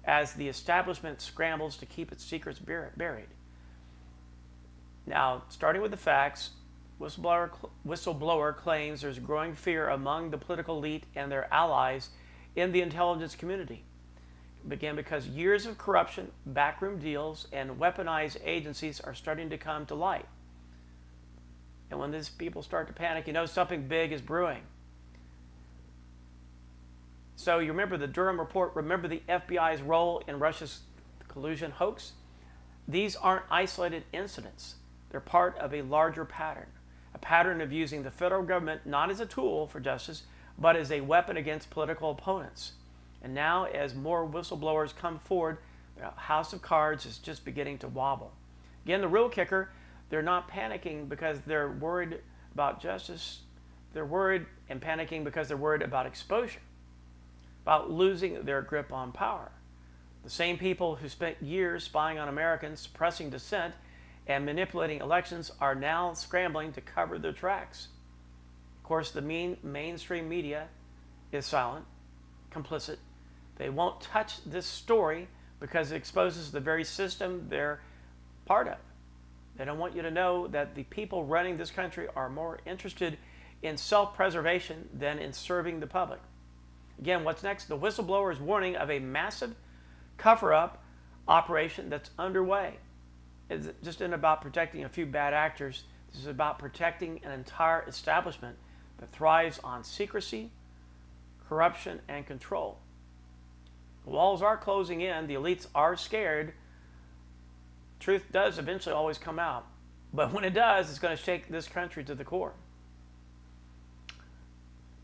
as the establishment scrambles to keep its secrets buried. Now, starting with the facts, whistleblower claims there's growing fear among the political elite and their allies in the intelligence community. It began because years of corruption, backroom deals, and weaponized agencies are starting to come to light. And when these people start to panic, you know something big is brewing. So you remember the Durham report, remember the FBI's role in Russia's collusion hoax? These aren't isolated incidents. They're part of a larger pattern, a pattern of using the federal government not as a tool for justice, but as a weapon against political opponents. And now, as more whistleblowers come forward, the house of cards is just beginning to wobble. Again, the real kicker, they're not panicking because they're worried about justice. They're worried and panicking because they're worried about exposure, about losing their grip on power. The same people who spent years spying on Americans, suppressing dissent, and manipulating elections are now scrambling to cover their tracks. Of course, the mainstream media is silent, complicit. They won't touch this story because it exposes the very system they're part of. They don't want you to know that the people running this country are more interested in self-preservation than in serving the public. Again, what's next? The whistleblower is warning of a massive cover-up operation that's underway. It's just isn't about protecting a few bad actors. This is about protecting an entire establishment that thrives on secrecy, corruption, and control. The walls are closing in. The elites are scared. Truth does eventually always come out. But when it does, it's going to shake this country to the core.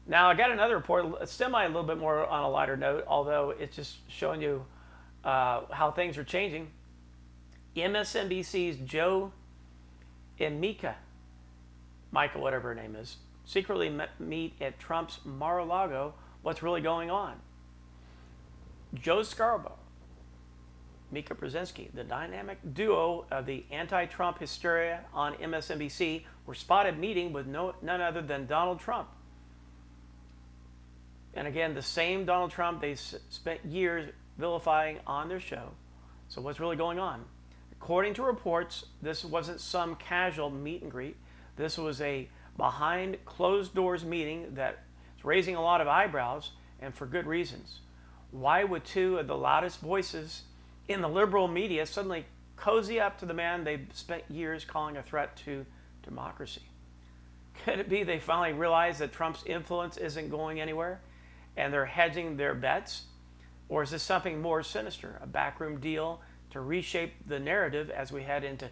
Now, I got another report, a little bit more on a lighter note, although it's just showing you how things are changing. MSNBC's Joe and Mika, whatever her name is, secretly meet at Trump's Mar-a-Lago. What's really going on? Joe Scarborough, Mika Brzezinski, the dynamic duo of the anti-Trump hysteria on MSNBC, were spotted meeting with none other than Donald Trump. And again, the same Donald Trump they spent years vilifying on their show. So what's really going on? According to reports, this wasn't some casual meet and greet. This was a behind closed doors meeting that's raising a lot of eyebrows, and for good reasons. Why would two of the loudest voices in the liberal media suddenly cozy up to the man they've spent years calling a threat to democracy? Could it be they finally realized that Trump's influence isn't going anywhere and they're hedging their bets? Or is this something more sinister, a backroom deal to reshape the narrative as we head into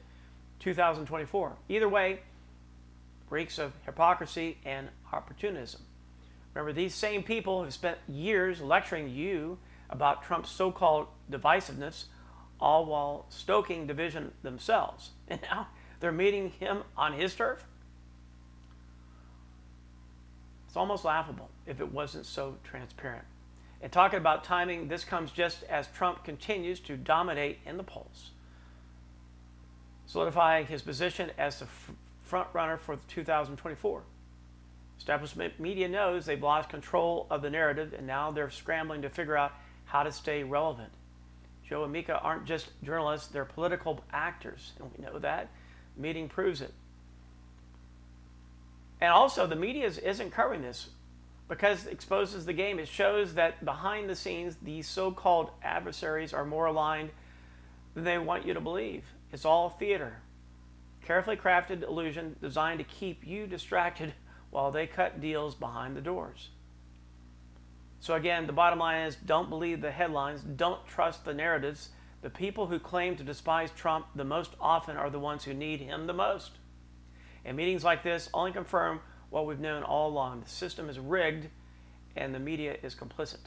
2024? Either way, reeks of hypocrisy and opportunism. Remember, these same people have spent years lecturing you about Trump's so-called divisiveness, all while stoking division themselves. And now they're meeting him on his turf? It's almost laughable if it wasn't so transparent. And talking about timing, this comes just as Trump continues to dominate in the polls, solidifying his position as the front runner for 2024. Establishment media knows they've lost control of the narrative, and now they're scrambling to figure out how to stay relevant. Joe and Mika aren't just journalists, they're political actors, and we know that. The meeting proves it. And also, the media isn't covering this. because it exposes the game. It shows that behind the scenes, these so-called adversaries are more aligned than they want you to believe. It's all theater. Carefully crafted illusion designed to keep you distracted while they cut deals behind the doors. So again, the bottom line is, don't believe the headlines. Don't trust the narratives. The people who claim to despise Trump the most often are the ones who need him the most. And meetings like this only confirm what we've known all along. The system is rigged and the media is complicit.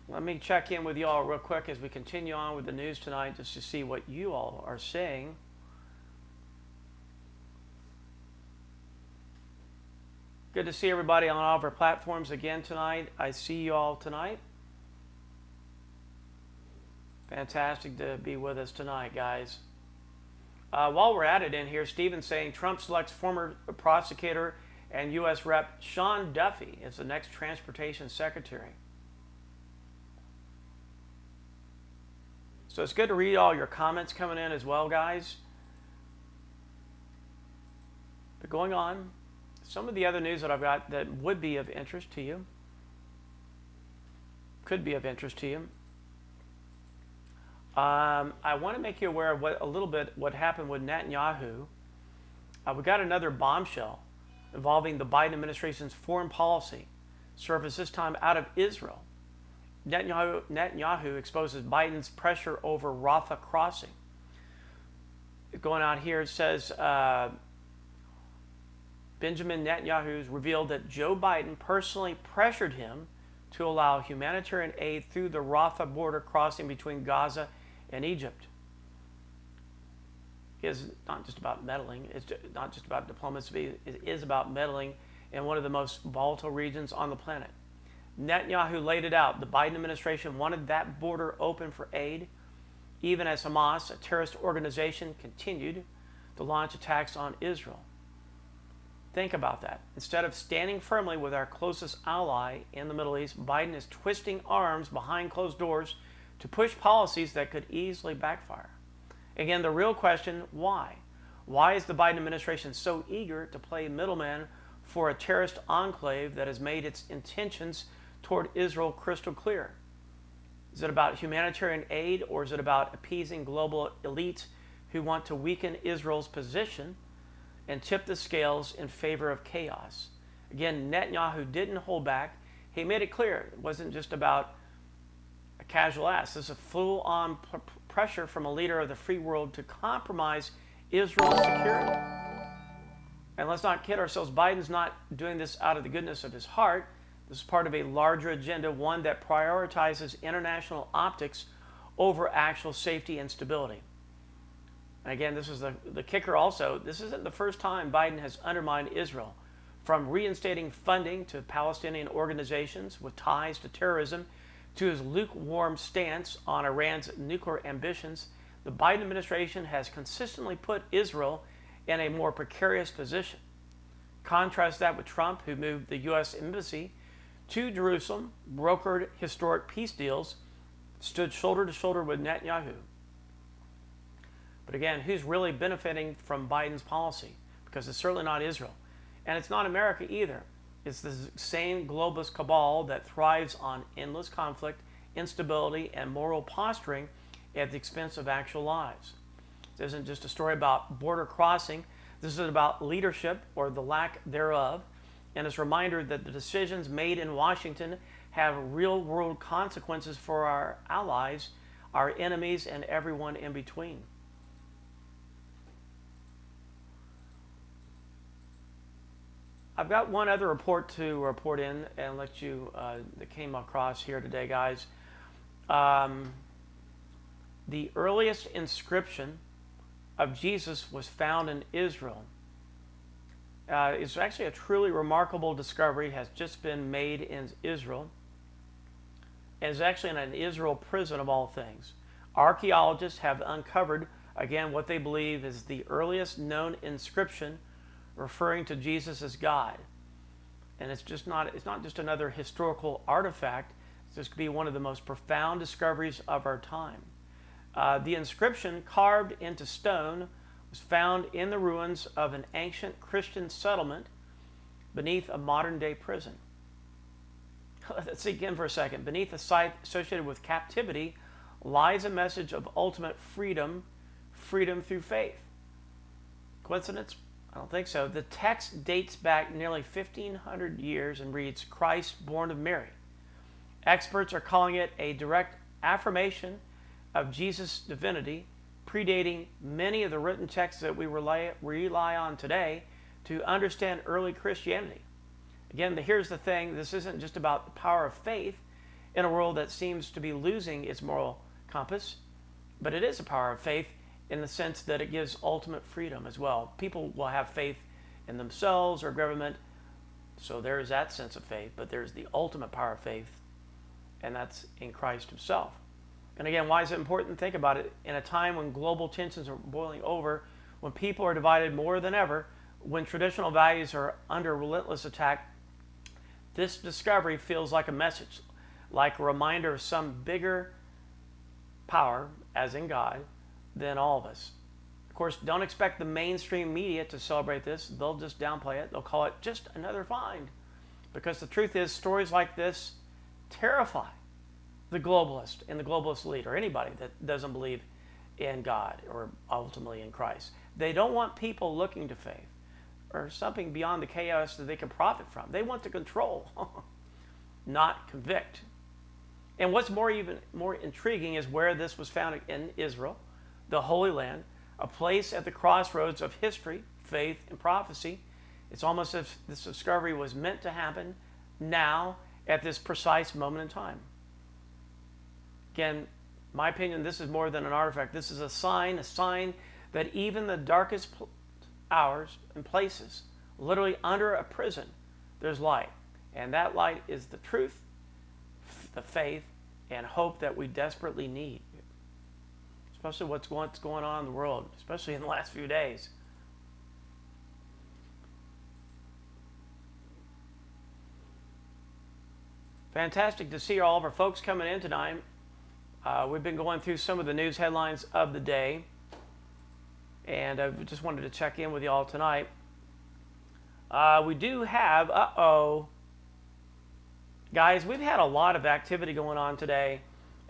Let me check in with you all real quick as we continue on with the news tonight, just to see what you all are saying. Good to see everybody on all of our platforms again tonight. I see you all tonight. Fantastic to be with us tonight, guys. While we're at it in here, Stephen's saying Trump selects former prosecutor and U.S. Rep. Sean Duffy as the next transportation secretary. So it's good to read all your comments coming in as well, guys. But going on, some of the other news that I've got that would be of interest to you, could be of interest to you. I want to make you aware of a little bit what happened with Netanyahu. We got another bombshell involving the Biden administration's foreign policy, surfaced this time out of Israel. Netanyahu exposes Biden's pressure over Rafah crossing. Going out here, it says Benjamin Netanyahu's revealed that Joe Biden personally pressured him to allow humanitarian aid through the Rafah border crossing between Gaza and Egypt. It is not just about meddling. It's not just about diplomacy. It is about meddling in one of the most volatile regions on the planet. Netanyahu laid it out. The Biden administration wanted that border open for aid, even as Hamas, a terrorist organization, continued to launch attacks on Israel. Think about that. Instead of standing firmly with our closest ally in the Middle East, Biden is twisting arms behind closed doors to push policies that could easily backfire. Again, the real question, why? Why is the Biden administration so eager to play middleman for a terrorist enclave that has made its intentions toward Israel crystal clear? Is it about humanitarian aid, or is it about appeasing global elites who want to weaken Israel's position and tip the scales in favor of chaos? Again, Netanyahu didn't hold back. He made it clear it wasn't just about a casual ask. This is a full-on pressure from a leader of the free world to compromise Israel's security. And let's not kid ourselves, Biden's not doing this out of the goodness of his heart. This is part of a larger agenda, one that prioritizes international optics over actual safety and stability. And again, this is the kicker also. This isn't the first time Biden has undermined Israel. From reinstating funding to Palestinian organizations with ties to terrorism, to his lukewarm stance on Iran's nuclear ambitions, the Biden administration has consistently put Israel in a more precarious position. Contrast that with Trump, who moved the U.S. Embassy to Jerusalem, brokered historic peace deals, stood shoulder to shoulder with Netanyahu. But again, who's really benefiting from Biden's policy? Because it's certainly not Israel. And it's not America either. It's the same globalist cabal that thrives on endless conflict, instability, and moral posturing at the expense of actual lives. This isn't just a story about border crossing. This is about leadership, or the lack thereof. And it's a reminder that the decisions made in Washington have real-world consequences for our allies, our enemies, and everyone in between. I've got one other report to report in and let you, that came across here today, guys. The earliest inscription of Jesus was found in Israel. It's actually a truly remarkable discovery, has just been made in Israel. And it's actually in an Israel prison of all things. Archaeologists have uncovered, again, what they believe is the earliest known inscription referring to Jesus as God. And it's not just another historical artifact. This could be one of the most profound discoveries of our time. The inscription, carved into stone, was found in the ruins of an ancient Christian settlement beneath a modern-day prison. Let's sink in for a second. Beneath a site associated with captivity lies a message of ultimate freedom, freedom through faith. Coincidence? I don't think so. The text dates back nearly 1,500 years and reads, Christ born of Mary. Experts are calling it a direct affirmation of Jesus' divinity, predating many of the written texts that we rely on today to understand early Christianity. Again, here's the thing. This isn't just about the power of faith in a world that seems to be losing its moral compass, but it is a power of faith in the sense that it gives ultimate freedom as well. People will have faith in themselves or government, so there's that sense of faith, but there's the ultimate power of faith, and that's in Christ himself. And again, why is it important? Think about it. In a time when global tensions are boiling over, when people are divided more than ever, when traditional values are under relentless attack, this discovery feels like a message, like a reminder of some bigger power, as in God, than all of us. Of course, don't expect the mainstream media to celebrate this. They'll just downplay it. They'll call it just another find. Because the truth is, stories like this terrify the globalist and the globalist elite, or anybody that doesn't believe in God or ultimately in Christ. They don't want people looking to faith or something beyond the chaos that they can profit from. They want to control, not convict. And what's even more intriguing is where this was found in Israel, the Holy Land, a place at the crossroads of history, faith, and prophecy. It's almost as if this discovery was meant to happen now at this precise moment in time. Again, my opinion, this is more than an artifact. This is a sign that even the darkest hours and places, literally under a prison, there's light. And that light is the truth, the faith, and hope that we desperately need. Especially what's going on in the world, especially in the last few days. Fantastic to see all of our folks coming in tonight. We've been going through some of the news headlines of the day, and I just wanted to check in with you all tonight. We do have, guys, we've had a lot of activity going on today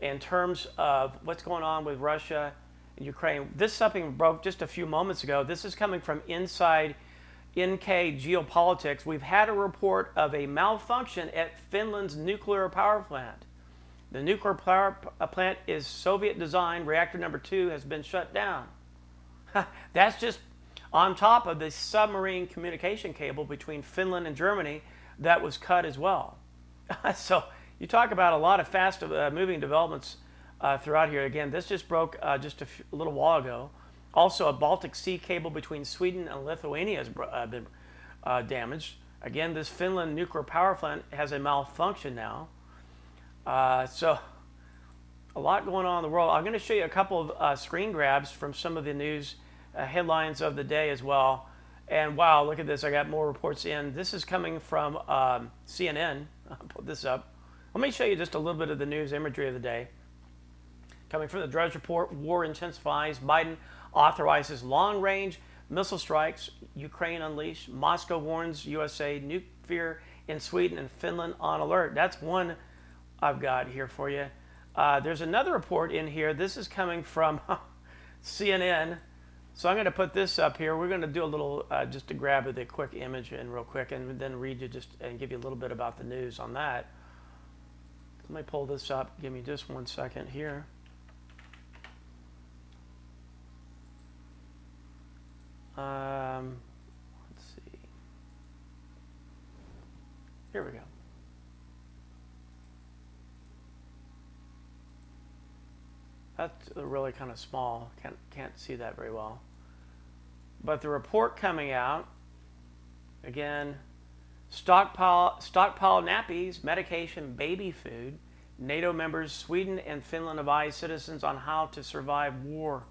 in terms of what's going on with Russia and Ukraine. This something broke just a few moments ago. This is coming from inside NK Geopolitics. We've had a report of a malfunction at Finland's nuclear power plant. The nuclear power plant is Soviet design. Reactor number 2 has been shut down. That's just on top of the submarine communication cable between Finland and Germany that was cut as well. So you talk about a lot of fast moving developments throughout here. Again, this just broke just a little while ago. Also, a Baltic Sea cable between Sweden and Lithuania has been damaged. Again, this Finland nuclear power plant has a malfunction now. So a lot going on in the world. I'm going to show you a couple of screen grabs from some of the news headlines of the day as well. And wow, look at this. I got more reports in. This is coming from CNN. I'll put this up. Let me show you just a little bit of the news imagery of the day. Coming from the Drudge Report, war intensifies. Biden authorizes long-range missile strikes. Ukraine unleashed. Moscow warns USA nuclear in Sweden and Finland on alert. That's one I've got here for you. There's another report in here. This is coming from CNN. So I'm going to put this up here. We're going to do a little, just to grab the quick image in real quick and then read you just and give you a little bit about the news on that. Let me pull this up. Give me just 1 second here. Let's see. Here we go. That's really kind of small. Can't see that very well. But the report coming out, again, stockpile nappies, medication, baby food. NATO members, Sweden and Finland advise citizens on how to survive war.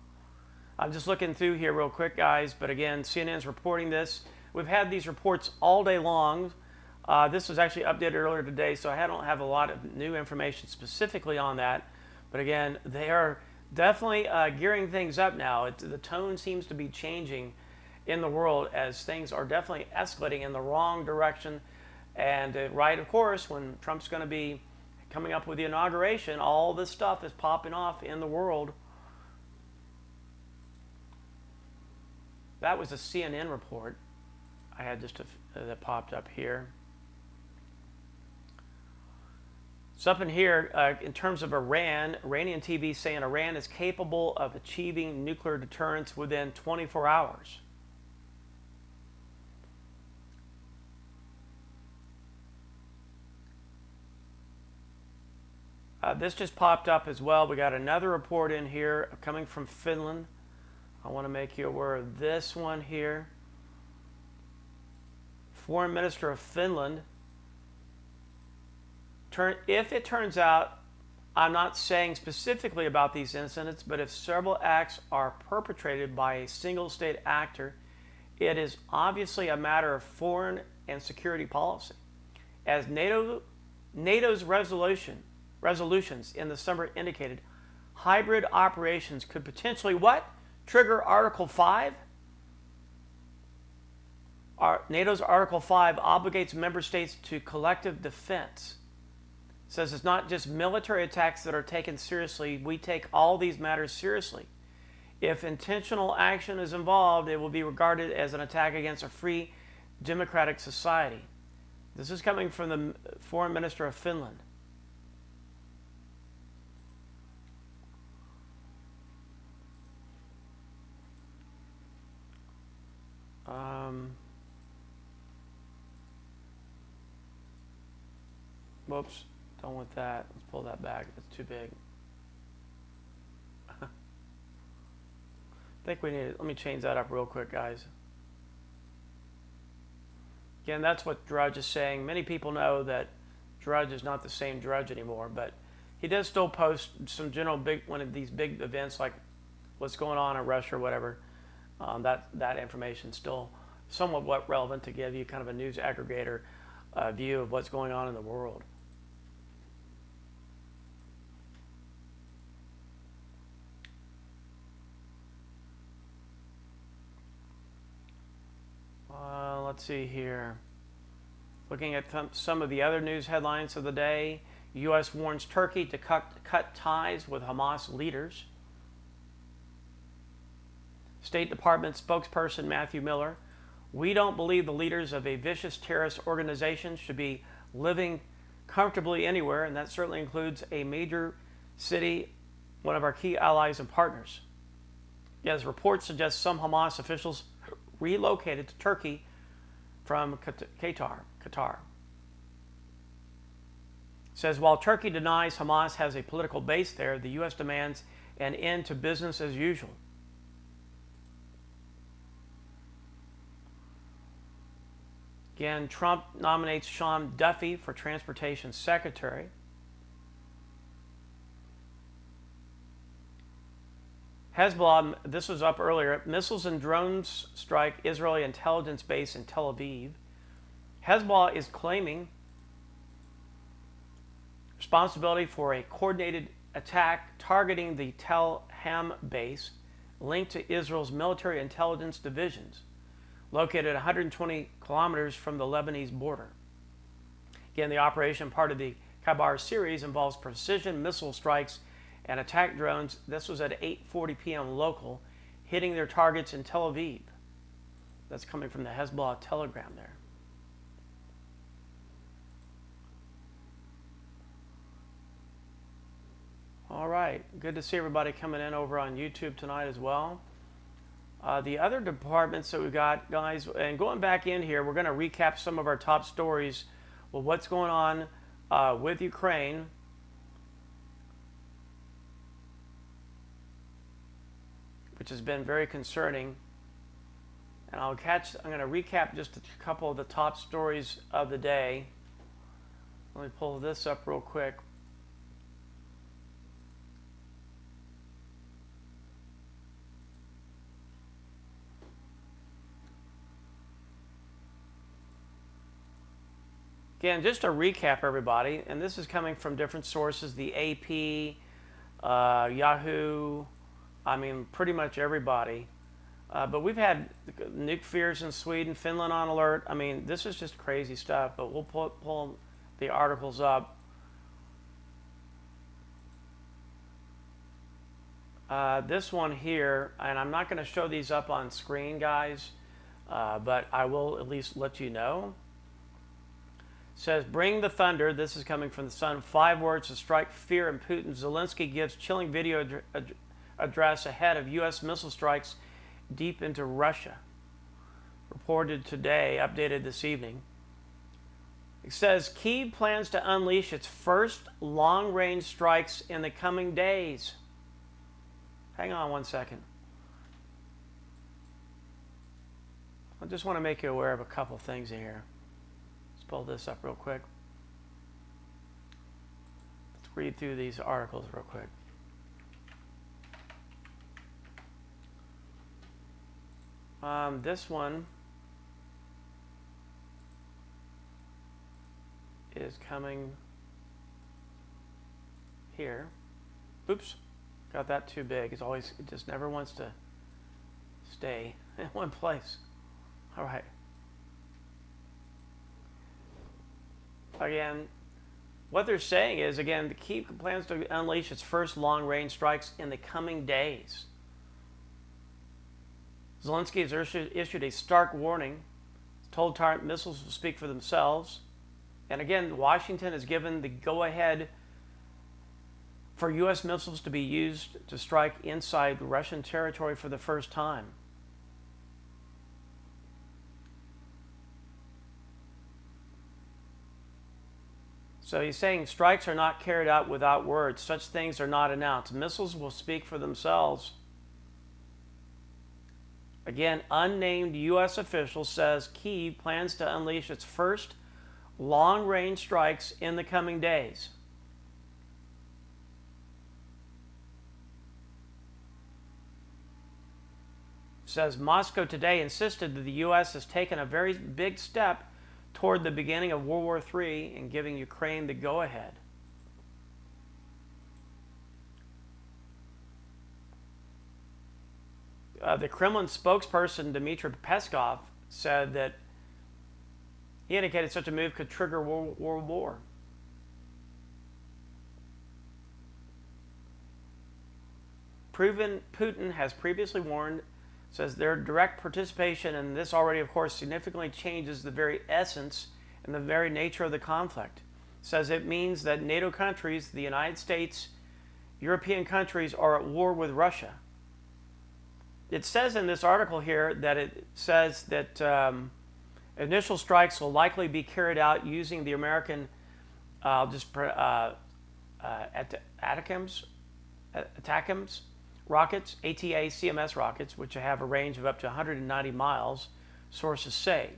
I'm just looking through here real quick, guys. But again, CNN's reporting this. We've had these reports all day long. This was actually updated earlier today, so I don't have a lot of new information specifically on that. But again, definitely gearing things up now. The tone seems to be changing in the world as things are definitely escalating in the wrong direction. And right, of course, when Trump's going to be coming up with the inauguration, all this stuff is popping off in the world. That was a CNN report I had just that popped up here. So up in here, in terms of Iran, Iranian TV saying Iran is capable of achieving nuclear deterrence within 24 hours. This just popped up as well. We got another report in here coming from Finland. I want to make you aware of this one here. Foreign Minister of Finland. If it turns out, I'm not saying specifically about these incidents, but if several acts are perpetrated by a single state actor, it is obviously a matter of foreign and security policy. As NATO's resolutions in the summer indicated, hybrid operations could potentially what? Trigger Article 5? NATO's Article 5 obligates member states to collective defense. It says it's not just military attacks that are taken seriously. We take all these matters seriously. If intentional action is involved, it will be regarded as an attack against a free, democratic society. This is coming from the Foreign Minister of Finland. Whoops, don't want that. Let's pull that back. It's too big. I think we need it. Let me change that up real quick, guys. Again, that's what Drudge is saying. Many people know that Drudge is not the same Drudge anymore, but he does still post some general one of these big events like what's going on in Russia or whatever. That information is still somewhat relevant to give you kind of a news aggregator view of what's going on in the world. Let's see here. Looking at some of the other news headlines of the day, U.S. warns Turkey to cut ties with Hamas leaders. State Department spokesperson Matthew Miller, we don't believe the leaders of a vicious terrorist organization should be living comfortably anywhere, and that certainly includes a major city, one of our key allies and partners. As reports suggest, some Hamas officials relocated to Turkey from Qatar. It says, while Turkey denies Hamas has a political base there, the U.S. demands an end to business as usual. Again, Trump nominates Sean Duffy for Transportation Secretary. Hezbollah, this was up earlier, missiles and drones strike Israeli intelligence base in Tel Aviv. Hezbollah is claiming responsibility for a coordinated attack targeting the Tel Ham base linked to Israel's military intelligence divisions, located 120 kilometers from the Lebanese border. Again, the operation, part of the Kabar series, involves precision missile strikes and attack drones. This was at 8:40 p.m. local, hitting their targets in Tel Aviv. That's coming from the Hezbollah telegram there. All right, good to see everybody coming in over on YouTube tonight as well. The other departments that we got, guys, and going back in here, we're going to recap some of our top stories. Well, what's going on with Ukraine? Which has been very concerning. And I'm going to recap just a couple of the top stories of the day. Let me pull this up real quick. Again, just to recap everybody, and this is coming from different sources, the AP, Yahoo, I mean, pretty much everybody. But we've had nuke fears in Sweden, Finland on alert. I mean, this is just crazy stuff, but we'll pull the articles up. This one here, and I'm not going to show these up on screen, guys, but I will at least let you know. It says, bring the thunder. This is coming from the Sun. 5 words to strike fear in Putin. Zelensky gives chilling video address ahead of U.S. missile strikes deep into Russia. Reported today, updated this evening. It says, Kyiv plans to unleash its first long-range strikes in the coming days. Hang on one second. I just want to make you aware of a couple things in here. Let's pull this up real quick. Let's read through these articles real quick. This one is coming here. Oops, got that too big. It just never wants to stay in one place. All right. Again, what they're saying is, again, the Kyiv plans to unleash its first long-range strikes in the coming days. Zelensky has issued a stark warning. Told Tyrant missiles will speak for themselves. And again, Washington has given the go-ahead for U.S. missiles to be used to strike inside Russian territory for the first time. So he's saying strikes are not carried out without words. Such things are not announced. Missiles will speak for themselves. Again, unnamed U.S. official says Kyiv plans to unleash its first long-range strikes in the coming days. Says Moscow today insisted that the U.S. has taken a very big step toward the beginning of World War III in giving Ukraine the go-ahead. The Kremlin spokesperson Dmitry Peskov said that he indicated such a move could trigger World War. Putin has previously warned, says their direct participation in this already, of course, significantly changes the very essence and the very nature of the conflict. Says it means that NATO countries, the United States, European countries are at war with Russia. It says in this article here that it says that initial strikes will likely be carried out using the American ATACMS rockets, ATACMS rockets, which have a range of up to 190 miles, sources say.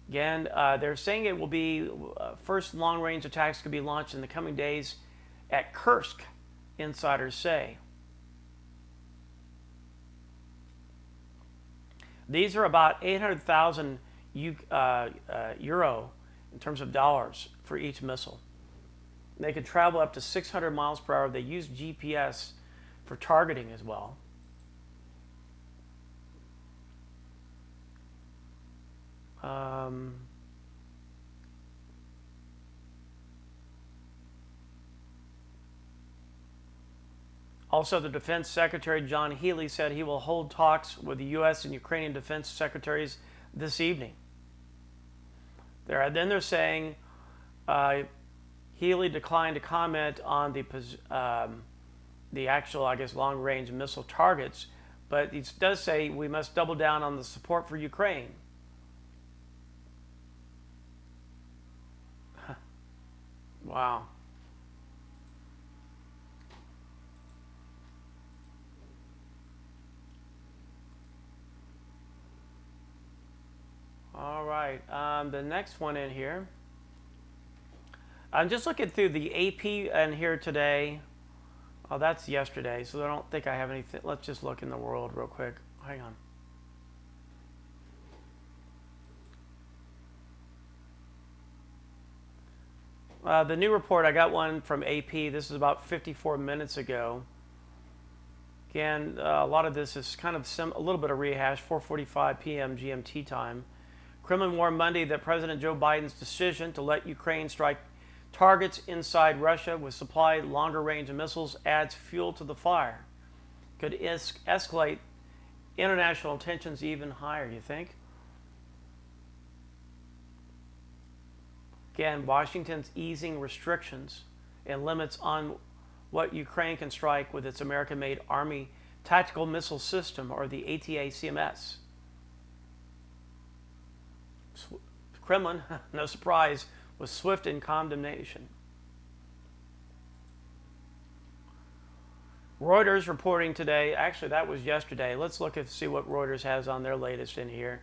Again, they're saying it will be first long-range attacks could be launched in the coming days at Kursk, insiders say. These are about 800,000 euro in terms of dollars for each missile. They could travel up to 600 miles per hour. They use GPS for targeting as well. Also, the Defense Secretary John Healey said he will hold talks with the U.S. and Ukrainian Defense Secretaries this evening. Then they're saying Healey declined to comment on the actual, I guess, long-range missile targets, but it does say we must double down on the support for Ukraine. Wow. All right, the next one in here. I'm just looking through the AP in here today. Oh, that's yesterday, so I don't think I have anything. Let's just look in the world real quick. Hang on. The new report, I got one from AP. This is about 54 minutes ago. Again, a lot of this is kind of a little bit of rehash, 4:45 p.m. GMT time. Kremlin warned Monday that President Joe Biden's decision to let Ukraine strike targets inside Russia with supplied longer-range missiles adds fuel to the fire. Could escalate international tensions even higher, you think? Again, Washington's easing restrictions and limits on what Ukraine can strike with its American-made Army Tactical Missile System, or the ATACMS. Kremlin, no surprise, was swift in condemnation. Reuters reporting today, actually that was yesterday. Let's look and see what Reuters has on their latest in here.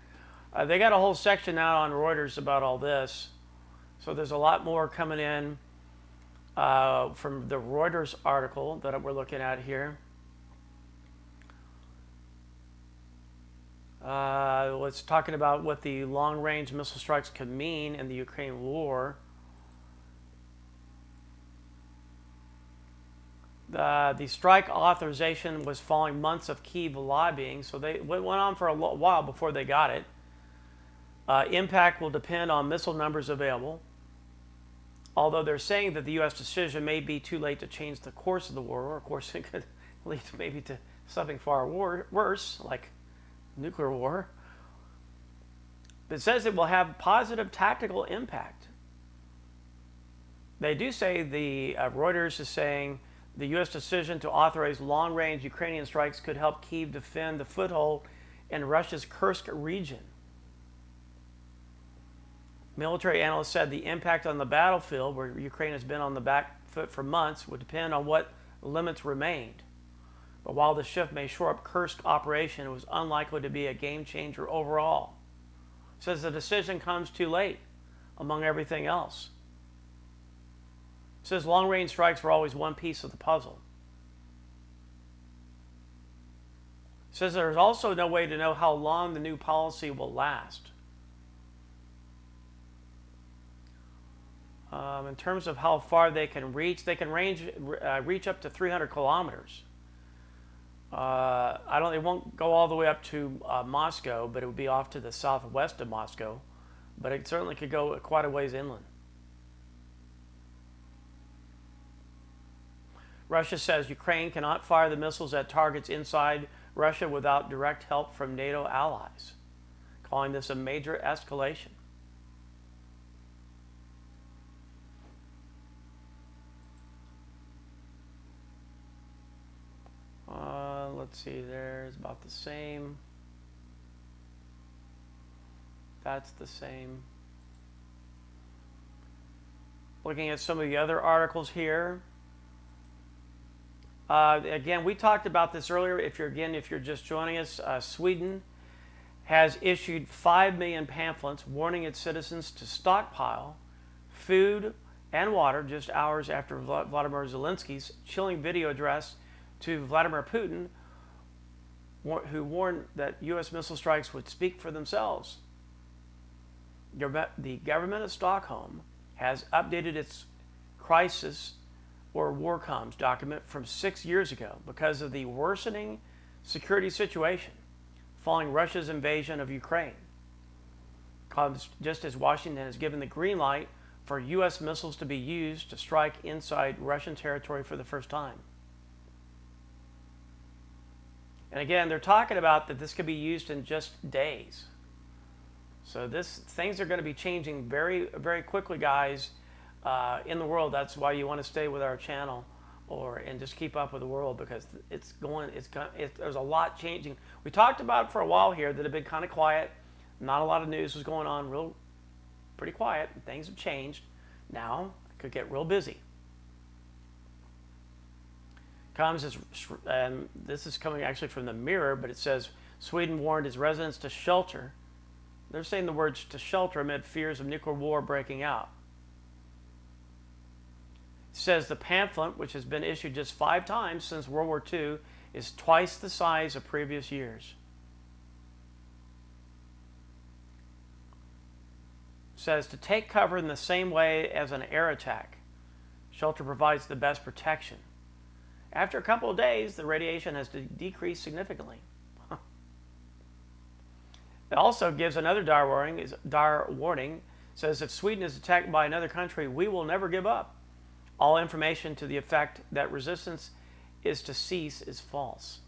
They got a whole section out on Reuters about all this. So there's a lot more coming in from the Reuters article that we're looking at here. It's talking about what the long-range missile strikes could mean in the Ukraine war. The strike authorization was following months of Kyiv lobbying, so they went on for a while before they got it. Impact will depend on missile numbers available, although they're saying that the U.S. decision may be too late to change the course of the war, or of course it could lead maybe to something far worse, like nuclear war. It says it will have positive tactical impact. They do say Reuters is saying the U.S. decision to authorize long-range Ukrainian strikes could help Kyiv defend the foothold in Russia's Kursk region. Military analysts said the impact on the battlefield, where Ukraine has been on the back foot for months, would depend on what limits remained. But while the shift may shore up Kursk operation, it was unlikely to be a game changer overall. It says the decision comes too late, among everything else. It says long-range strikes were always one piece of the puzzle. It says there's also no way to know how long the new policy will last. In terms of how far they can reach reach up to 300 kilometers. It won't go all the way up to Moscow, but it would be off to the southwest of Moscow. But it certainly could go quite a ways inland. Russia says Ukraine cannot fire the missiles at targets inside Russia without direct help from NATO allies, calling this a major escalation. Let's see, there's about the same. That's the same. Looking at some of the other articles here. Again, we talked about this earlier. If you're just joining us, Sweden has issued 5 million pamphlets warning its citizens to stockpile food and water just hours after Vladimir Zelensky's chilling video address to Vladimir Putin, who warned that U.S. missile strikes would speak for themselves. The government of Stockholm has updated its crisis or war comms document from 6 years ago because of the worsening security situation following Russia's invasion of Ukraine. Just as Washington has given the green light for U.S. missiles to be used to strike inside Russian territory for the first time. And again, they're talking about that this could be used in just days. So things are going to be changing very, very quickly, guys, in the world. That's why you want to stay with our channel and just keep up with the world, because there's a lot changing. We talked about for a while here that had been kind of quiet. Not a lot of news was going on, pretty quiet. Things have changed. Now it could get real busy. And this is coming actually from the Mirror, but it says Sweden warned its residents to shelter. They're saying the words to shelter amid fears of nuclear war breaking out. It says the pamphlet, which has been issued just 5 times since World War II, is twice the size of previous years. says to take cover in the same way as an air attack. Shelter provides the best protection. After a couple of days, the radiation has decreased significantly. It also gives another dire warning. Says if Sweden is attacked by another country, we will never give up. All information to the effect that resistance is to cease is false.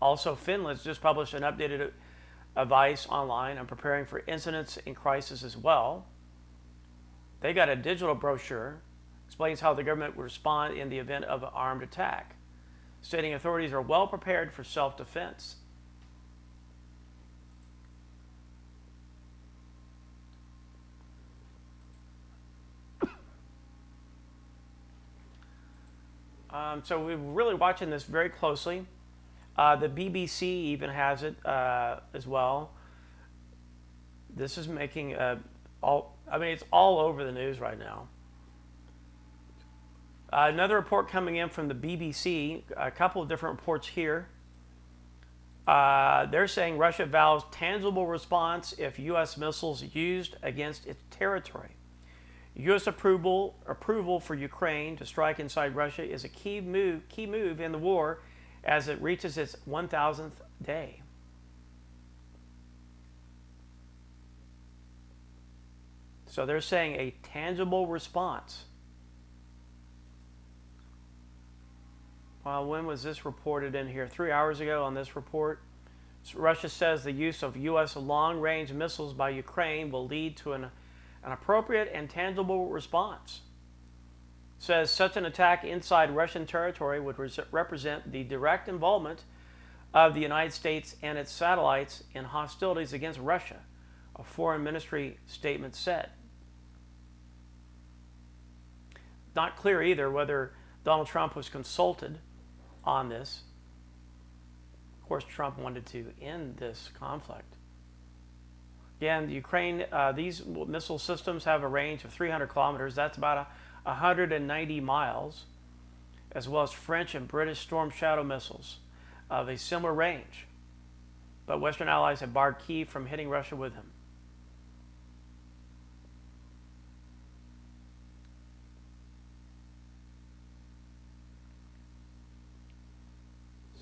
Also, Finland's just published an updated advice online on preparing for incidents in crisis as well. They got a digital brochure, explains how the government will respond in the event of an armed attack, stating authorities are well prepared for self-defense. So we're really watching this very closely. The BBC even has it as well. This is making it's all over the news right now. Another report coming in from the BBC, a couple of different reports here. They're saying Russia vows tangible response if U.S. missiles used against its territory. U.S. approval for Ukraine to strike inside Russia is a key move in the war as it reaches its 1,000th day. So they're saying a tangible response. Well, when was this reported in here? 3 hours ago on this report. So Russia says the use of U.S. long-range missiles by Ukraine will lead to an appropriate and tangible response. It says such an attack inside Russian territory would represent the direct involvement of the United States and its satellites in hostilities against Russia, a foreign ministry statement said. Not clear either whether Donald Trump was consulted on this. Of course, Trump wanted to end this conflict. Again, Ukraine, these missile systems have a range of 300 kilometers. That's about 190 miles, as well as French and British Storm Shadow missiles of a similar range. But Western allies have barred Kyiv from hitting Russia with them.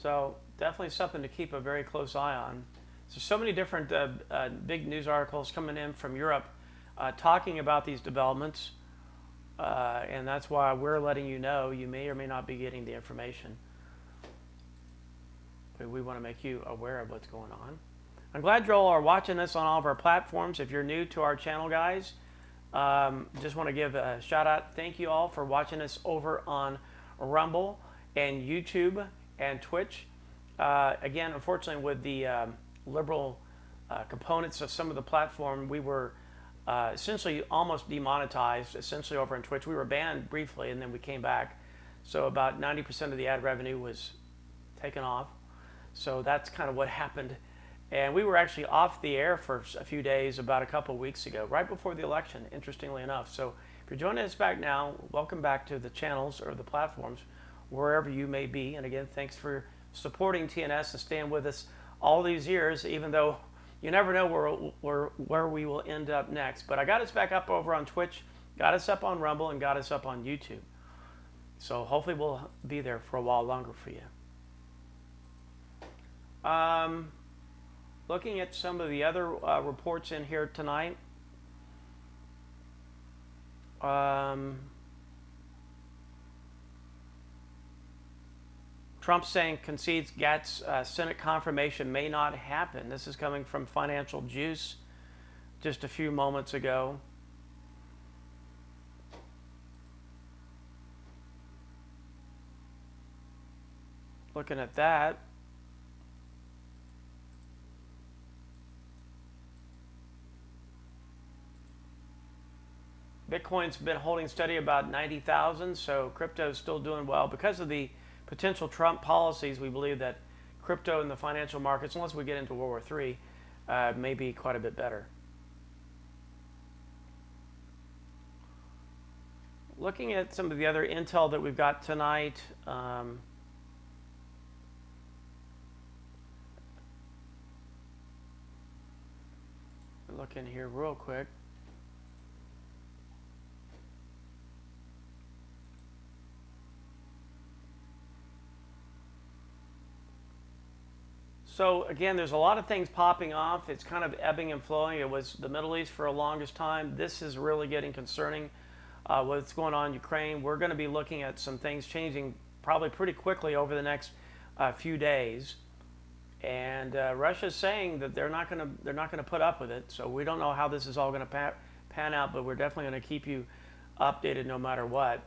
So definitely something to keep a very close eye on. So many different big news articles coming in from Europe talking about these developments, and that's why we're letting you know. You may or may not be getting the information, but we want to make you aware of what's going on. I'm glad you all are watching us on all of our platforms. If you're new to our channel, guys, just want to give a shout out. Thank you all for watching us over on Rumble and YouTube and Twitch. Again, unfortunately, with the liberal components of some of the platform, we were essentially almost demonetized, essentially over on Twitch. We were banned briefly, and then we came back. So about 90% of the ad revenue was taken off. So that's kind of what happened. And we were actually off the air for a few days about a couple of weeks ago, right before the election, interestingly enough. So if you're joining us back now, welcome back to the channels or the platforms, wherever you may be. And again, thanks for supporting TNS and staying with us all these years, even though you never know where we will end up next. But I got us back up over on Twitch, got us up on Rumble, and got us up on YouTube. So hopefully we'll be there for a while longer for you. Looking at some of the other reports in here tonight. Trump saying concedes Gat's Senate confirmation may not happen. This is coming from Financial Juice just a few moments ago. Looking at that. Bitcoin's been holding steady about 90,000, so crypto is still doing well because of the potential Trump policies. We believe that crypto in the financial markets, unless we get into World War III, may be quite a bit better. Looking at some of the other intel that we've got tonight, look in here real quick. So again, there's a lot of things popping off. It's kind of ebbing and flowing. It was the Middle East for the longest time. This is really getting concerning. What's going on in Ukraine. We're going to be looking at some things changing probably pretty quickly over the next few days. And Russia's saying that they're not going to put up with it. So we don't know how this is all going to pan out, but we're definitely going to keep you updated no matter what.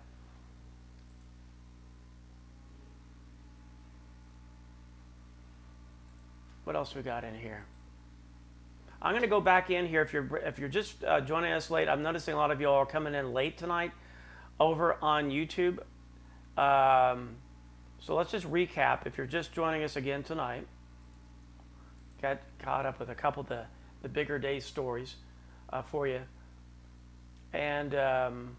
What else we got in here? I'm going to go back in here. If you're just joining us late, I'm noticing a lot of you all are coming in late tonight over on YouTube. So let's just recap. If you're just joining us again tonight, got caught up with a couple of the bigger day stories for you. And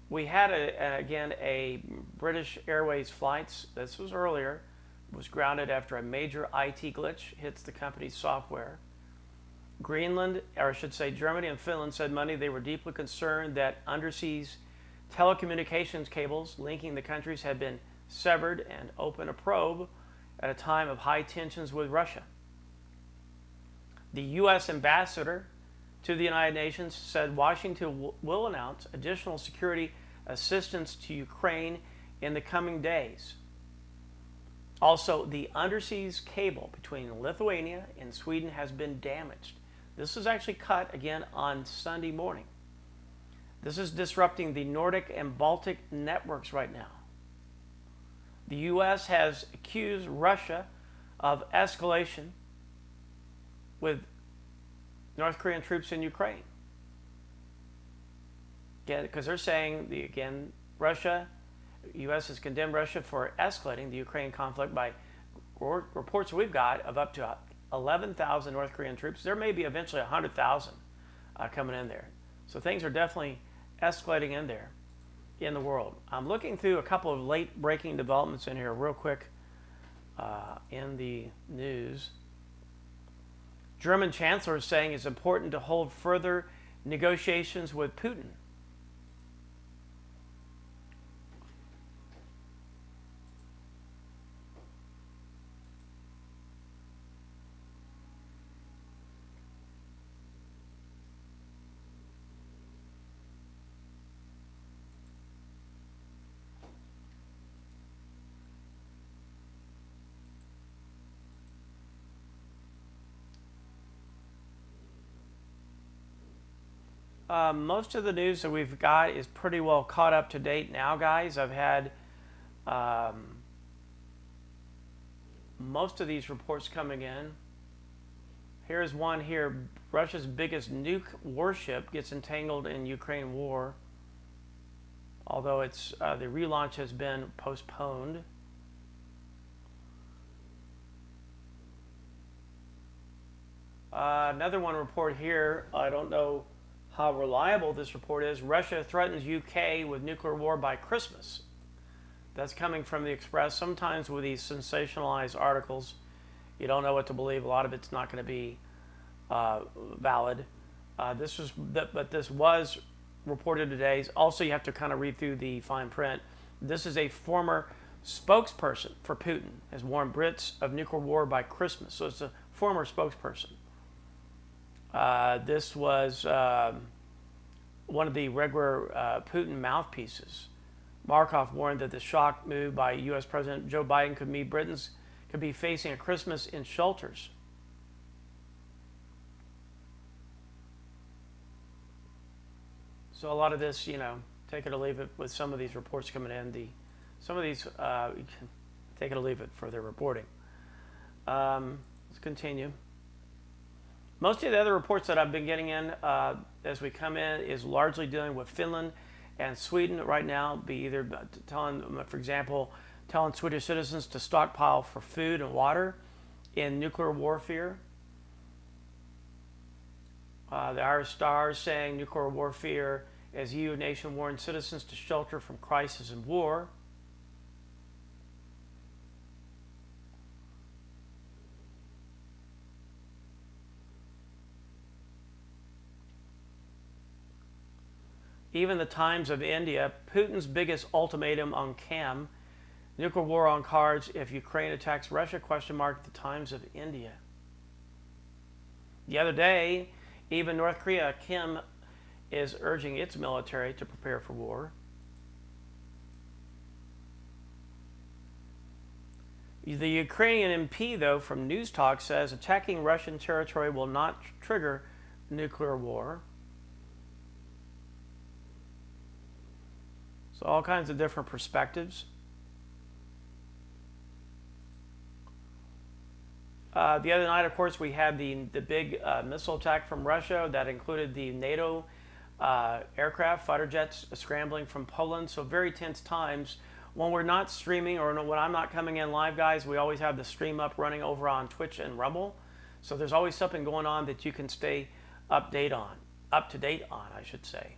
we had, again, a British Airways flights, this was earlier, was grounded after a major IT glitch hits the company's software. Greenland, or I should say Germany and Finland, said Monday they were deeply concerned that undersea telecommunications cables linking the countries had been severed and opened a probe at a time of high tensions with Russia. The U.S. ambassador to the United Nations said Washington will announce additional security assistance to Ukraine in the coming days. Also, the undersea cable between Lithuania and Sweden has been damaged. This was actually cut again on Sunday morning. This is disrupting the Nordic and Baltic networks right now. The U.S. has accused Russia of escalation with North Korean troops in Ukraine. Again, because they're saying, Russia, U.S. has condemned Russia for escalating the Ukraine conflict by reports we've got of up to 11,000 North Korean troops. There may be eventually 100,000 coming in there. So things are definitely escalating in there in the world. I'm looking through a couple of late breaking developments in here real quick in the news. German chancellor is saying it's important to hold further negotiations with Putin. Most of the news that we've got is pretty well caught up to date now, guys. I've had most of these reports coming in. Here's one here. Russia's biggest nuke warship gets entangled in Ukraine war, although it's the relaunch has been postponed. Another one report here. I don't know how reliable this report is. Russia threatens UK with nuclear war by Christmas. That's coming from the Express. Sometimes with these sensationalized articles, you don't know what to believe. A lot of it's not going to be valid. But this was reported today. Also, you have to kind of read through the fine print. This is a former spokesperson for Putin has warned Brits of nuclear war by Christmas. So it's a former spokesperson. This was one of the regular Putin mouthpieces. Markov warned that the shock move by U.S. President Joe Biden could mean Britons could be facing a Christmas in shelters. So a lot of this, take it or leave it with some of these reports coming in. Some of these, you can take it or leave it for their reporting. Let's continue. Most of the other reports that I've been getting in as we come in is largely dealing with Finland and Sweden right now. Be either telling, for example, telling Swedish citizens to stockpile for food and water in nuclear warfare. The Irish Star is saying nuclear warfare as EU nation warns citizens to shelter from crisis and war. even the times of India, Putin's biggest ultimatum on CAM, nuclear war on cards if Ukraine attacks Russia, the times of India. The other day, even North Korea, Kim is urging its military to prepare for war. The Ukrainian MP, though, from News Talk says attacking Russian territory will not trigger nuclear war. So all kinds of different perspectives. The other night, of course, we had the big missile attack from Russia that included the NATO aircraft, fighter jets scrambling from Poland. So very tense times. When we're not streaming or when I'm not coming in live, guys, we always have the stream up running over on Twitch and Rumble. So there's always something going on that you can stay up to date on, I should say.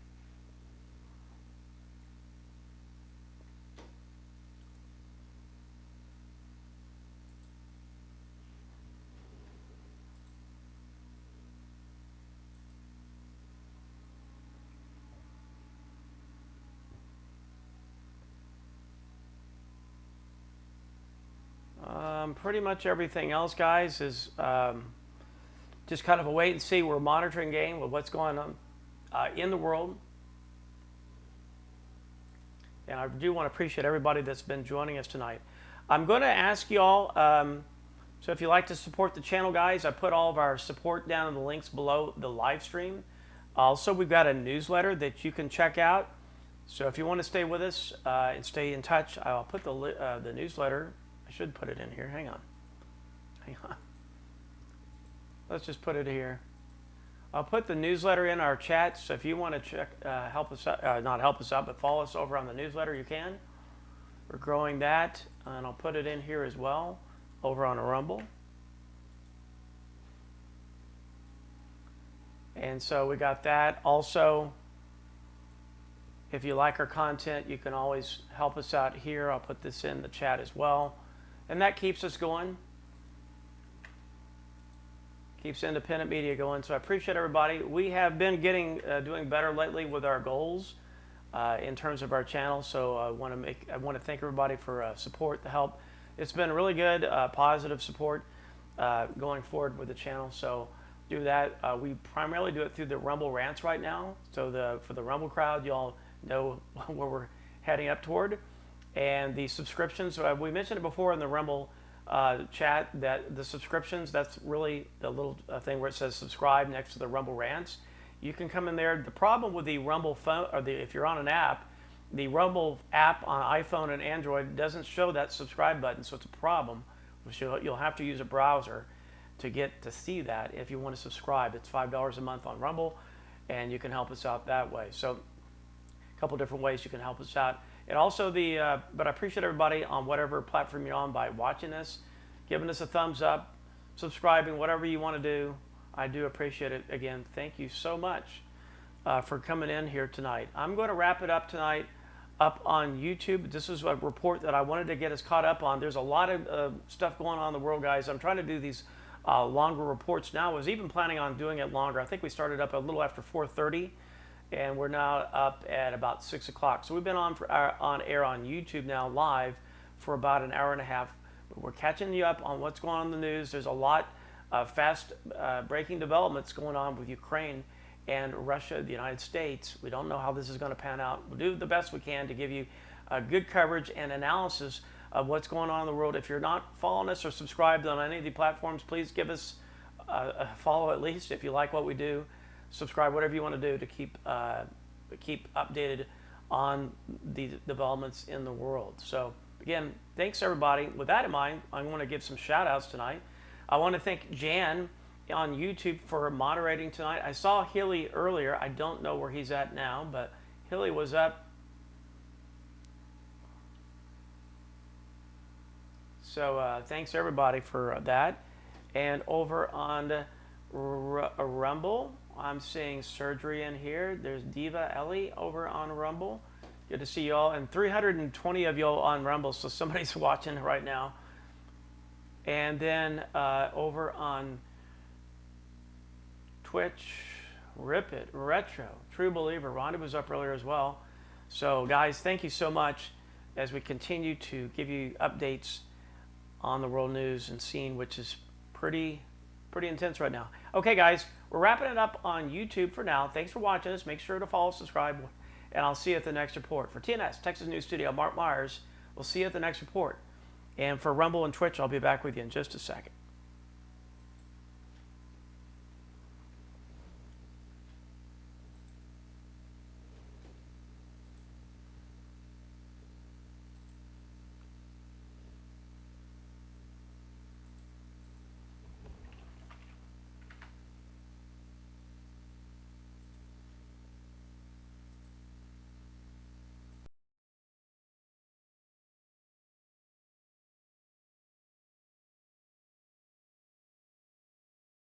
Pretty much everything else, guys, is just kind of a wait and see. We're monitoring game with what's going on in the world. And I do want to appreciate everybody that's been joining us tonight. I'm going to ask you all, so if you'd like to support the channel, guys, I put all of our support down in the links below the live stream. Also, we've got a newsletter that you can check out. So if you want to stay with us and stay in touch, I'll put the newsletter. I should put it in here. Hang on. Let's just put it here. I'll put the newsletter in our chat. So if you want to check, help us out, not help us out, but follow us over on the newsletter, you can. We're growing that, and I'll put it in here as well, over on Rumble. And so we got that. Also, if you like our content, you can always help us out here. I'll put this in the chat as well. And that keeps us going. Keeps independent media going. So I appreciate everybody. We have been doing better lately with our goals in terms of our channel. So I want to thank everybody for support, the help. It's been really good, positive support going forward with the channel. So do that. We primarily do it through the Rumble rants right now. So for the Rumble crowd, y'all know where we're heading up toward. And the subscriptions, we mentioned it before in the Rumble chat, that the subscriptions, that's really the little thing where it says subscribe next to the Rumble rants. You can come in there. The problem with the Rumble phone, or if you're on an app, the Rumble app on iPhone and Android doesn't show that subscribe button, so it's a problem. You'll have to use a browser to see that if you want to subscribe. It's $5 a month on Rumble, and you can help us out that way. So a couple different ways you can help us out. And also but I appreciate everybody on whatever platform you're on by watching this, giving us a thumbs up, subscribing, whatever you want to do. I do appreciate it. Again, thank you so much for coming in here tonight. I'm going to wrap it up tonight up on YouTube. This is a report that I wanted to get us caught up on. There's a lot of stuff going on in the world, guys. I'm trying to do these longer reports now. I was even planning on doing it longer. I think we started up a little after 4:30. And we're now up at about 6 o'clock. So we've been on air on YouTube now live for about an hour and a half. But we're catching you up on what's going on in the news. There's a lot of fast breaking developments going on with Ukraine and Russia, the United States. We don't know how this is going to pan out. We'll do the best we can to give you good coverage and analysis of what's going on in the world. If you're not following us or subscribed on any of the platforms, please give us a follow at least if you like what we do. Subscribe, whatever you want to do to keep updated on the developments in the world. So again, thanks everybody. With that in mind, I want to give some shout outs tonight. I want to thank Jan on YouTube for moderating tonight. I saw Hilly earlier. I don't know where he's at now, but Hilly was up. So thanks everybody for that. And over on Rumble, I'm seeing Surgery in here. There's Diva Ellie over on Rumble. Good to see y'all. And 320 of y'all on Rumble, so somebody's watching right now. And then over on Twitch, Rip It, Retro, True Believer. Rhonda was up earlier as well. So, guys, thank you so much as we continue to give you updates on the world news and scene, which is pretty intense right now. Okay, guys, we're wrapping it up on YouTube for now. Thanks for watching us. Make sure to follow, subscribe, and I'll see you at the next report. For TNS, Texas News Studio, Mark Myers, we'll see you at the next report. And for Rumble and Twitch, I'll be back with you in just a second.